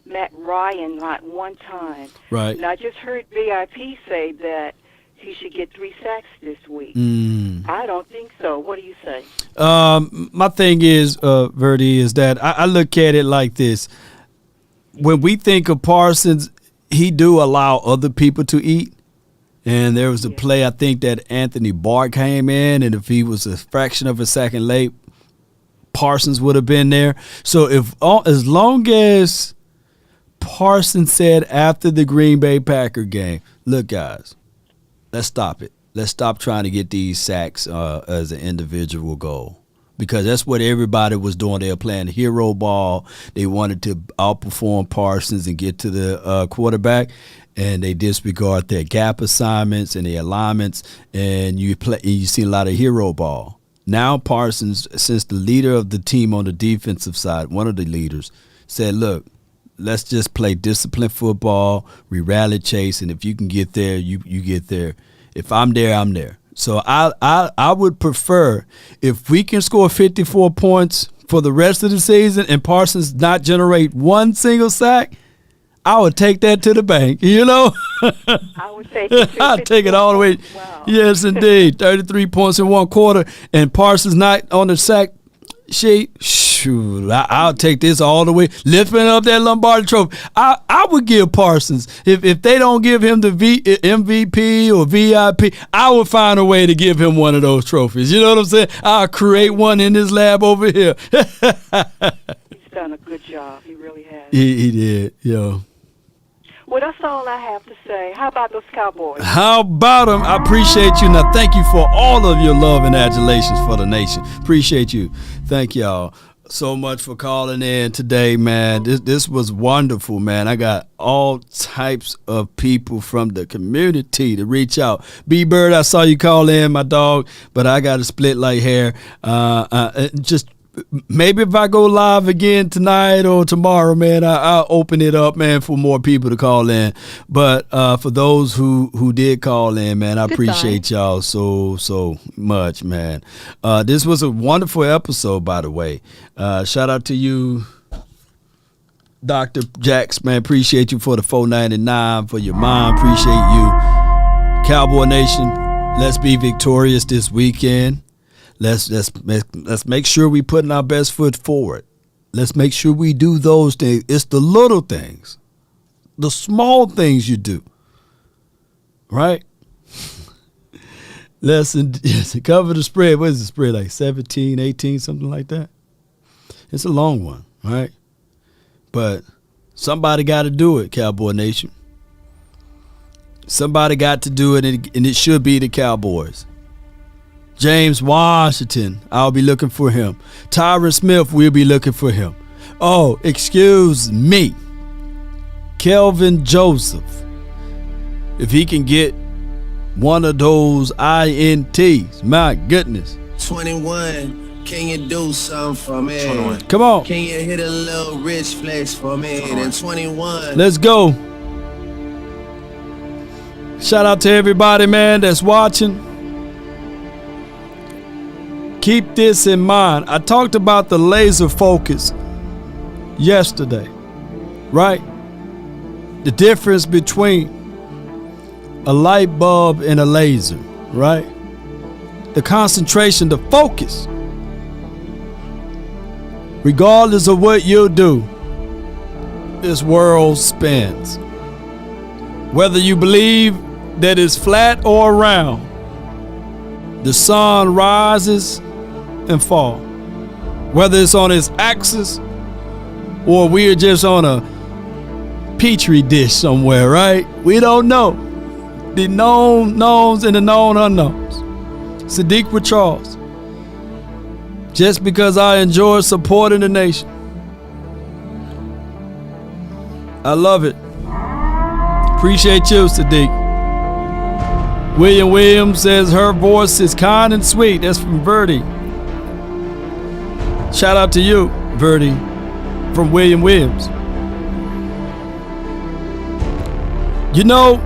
Matt Ryan not one time. Right. And I just heard VIP say that he should get 3 sacks this week. I don't think so. What do you say? My thing is, Verdi, is that I look at it like this. When we think of Parsons, he do allow other people to eat. And there was a play, I think, that Anthony Barr came in, and if he was a fraction of a second late, Parsons would have been there. So as long as Parsons said after the Green Bay Packer game, look, guys, let's stop it. Let's stop trying to get these sacks as an individual goal, because that's what everybody was doing. They were playing hero ball. They wanted to outperform Parsons and get to the quarterback, and they disregard their gap assignments and their alignments, and you see a lot of hero ball. Now Parsons, since the leader of the team on the defensive side, one of the leaders, said, look, let's just play disciplined football. We rally chase, and if you can get there, you get there. If I'm there, I'm there. So I would prefer, if we can score 54 points for the rest of the season and Parsons not generate one single sack, I would take that to the bank, you know? I would take it to I'd take it all the way. Wow. Yes, indeed. 33 points in one quarter, and Parsons not on the sack sheet. Shoot, I'll take this all the way. Lifting up that Lombardi trophy. I would give Parsons, if they don't give him the MVP or VIP, I would find a way to give him one of those trophies. You know what I'm saying? I'll create one in this lab over here. He's done a good job. He really has. He did, yo. Well, that's all I have to say. How about those Cowboys? How about them? I appreciate you. Now, thank you for all of your love and adulations for the nation. Appreciate you. Thank y'all so much for calling in today, man. This was wonderful, man. I got all types of people from the community to reach out. B-Bird, I saw you call in, my dog, but I got to split like hair. Just maybe if I go live again tonight or tomorrow, man, I'll open it up, man, for more people to call in. But for those who did call in, man, I appreciate y'all so much, man. This was a wonderful episode, by the way. Shout out to you. Dr. Jax, man, appreciate you for the $4.99 for your mind. Appreciate you. Cowboy Nation, let's be victorious this weekend. Let's make sure we putting our best foot forward. Let's make sure we do those things. It's the little things, the small things you do, right? Cover the spread. What is the spread, like 17, 18, something like that? It's a long one, right? But somebody got to do it, Cowboy Nation. Somebody got to do it, and it should be the Cowboys. James Waaashington, I'll be looking for him. Tyron Smith, we'll be looking for him. Oh, excuse me. Kelvin Joseph. If he can get one of those INTs, my goodness. 21, can you do something for me? 21. Come on. Can you hit a little rich flex for me? Then 21. Let's go. Shout out to everybody, man, that's watching. Keep this in mind. I talked about the laser focus yesterday, right? The difference between a light bulb and a laser, right? The concentration, the focus. Regardless of what you do, this world spins. Whether you believe that it's flat or round, the sun rises and fall. Whether it's on its axis or we're just on a petri dish somewhere, right? We don't know. The known knowns and the known unknowns. Sadiq with Charles. Just because I enjoy supporting the nation. I love it. Appreciate you, Sadiq. William Williams says her voice is kind and sweet. That's from Verdi. Shout out to you, Verdi, from William Williams. You know,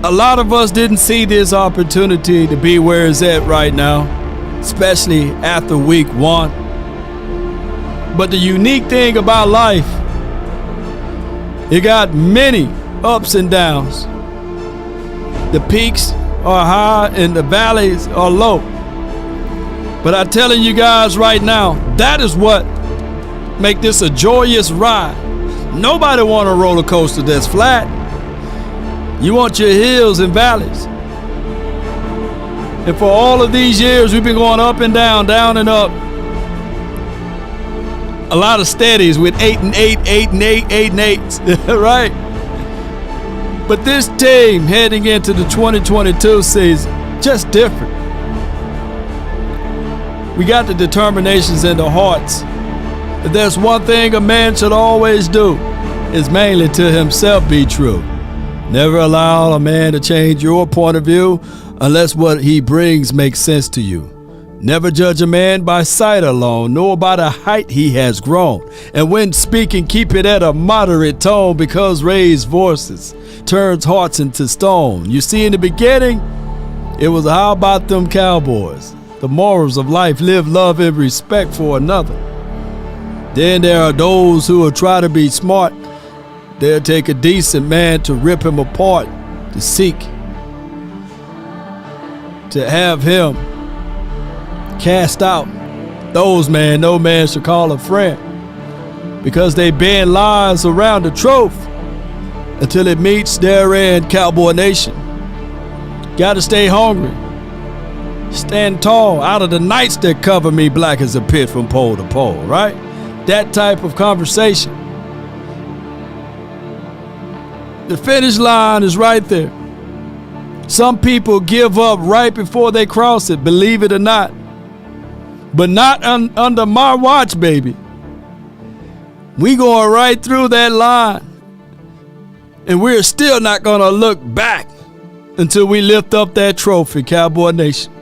a lot of us didn't see this opportunity to be where it's at right now, especially after week 1. But the unique thing about life, it got many ups and downs. The peaks are high and the valleys are low. But I'm telling you guys right now, that is what make this a joyous ride. Nobody want a roller coaster that's flat. You want your hills and valleys. And for all of these years, we've been going up and down and up. A lot of steadies with 8 and 8, 8 and 8, 8 and 8, right? But this team heading into the 2022 season, just different. We got the determinations and the hearts. If there's one thing a man should always do, is mainly to himself be true. Never allow a man to change your point of view unless what he brings makes sense to you. Never judge a man by sight alone, nor by the height he has grown. And when speaking, keep it at a moderate tone, because raised voices turns hearts into stone. You see, in the beginning, it was how about them Cowboys? The morals of life: live, love, and respect for another. Then there are those who will try to be smart. They'll take a decent man to rip him apart, to seek to have him cast out. Those, man, no man should call a friend, because they bend lies around the truth until it meets their end. Cowboy Nation, gotta stay hungry, stand tall. Out of the nights that cover me, black as a pit from pole to pole, right? That type of conversation. The finish line is right there. Some people give up right before they cross it, believe it or not. But not under my watch, baby. We going right through that line. And we're still not going to look back until we lift up that trophy, Cowboy Nation.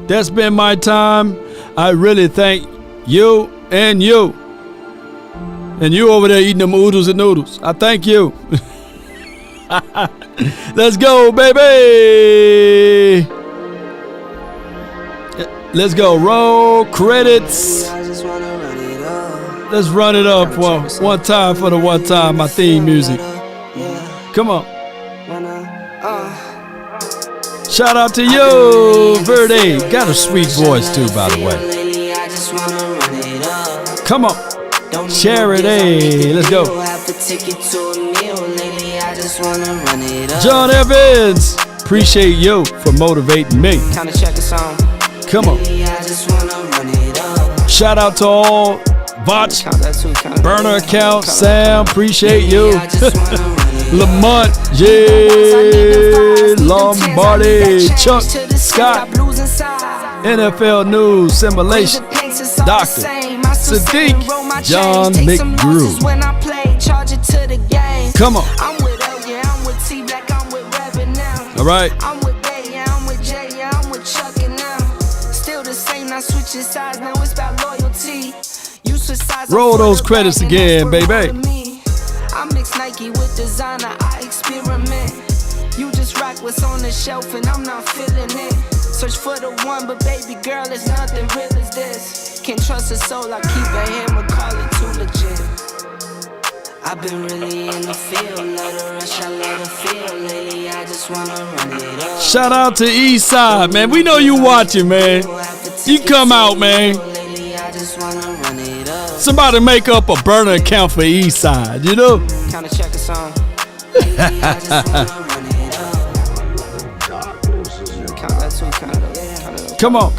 That's been my time. I really thank you and you. And you over there eating them oodles and noodles. I thank you. Let's go, baby. Let's go. Roll credits. Let's run it up one time for the one time, my theme music. Come on. Shout out to you, Verde. Got a sweet voice too, by the way. Come on. Charity. Let's go. John Evans. Appreciate you for motivating me. Come on. Shout out to all Vach, burner account, Sam, appreciate you. Lamont, J, Lombardi, Chuck, Scott, NFL News, Simulation, Doctor, Sadiq, John McGrew. Come on. All right. Roll those credits again, baby. I mix Nike with designer, I experiment. You just rock what's on the shelf and I'm not feeling it. Search for the one, but baby girl, it's nothing real as this. Can't trust a soul, I keep a hammer, call it too legit. I've been really in the field, love the rush, I love the feel. Lately, I just wanna run it up. Shout out to Eastside, man. We know you watching, man. You come out, man. Somebody make up a burner account for Eastside, you know? Kinda check a song. Come on.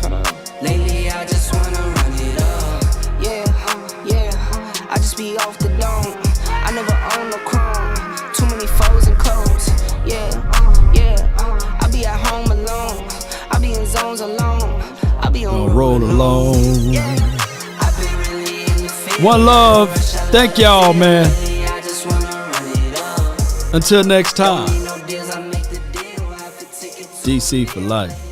Lately, I just wanna run it up. Yeah. I just be off the dome. I never own no chrome. Too many foes and clothes. Yeah. I be at home alone. I be in zones alone. I be on roll alone. One love. Thank y'all, man. Until next time. DC for life.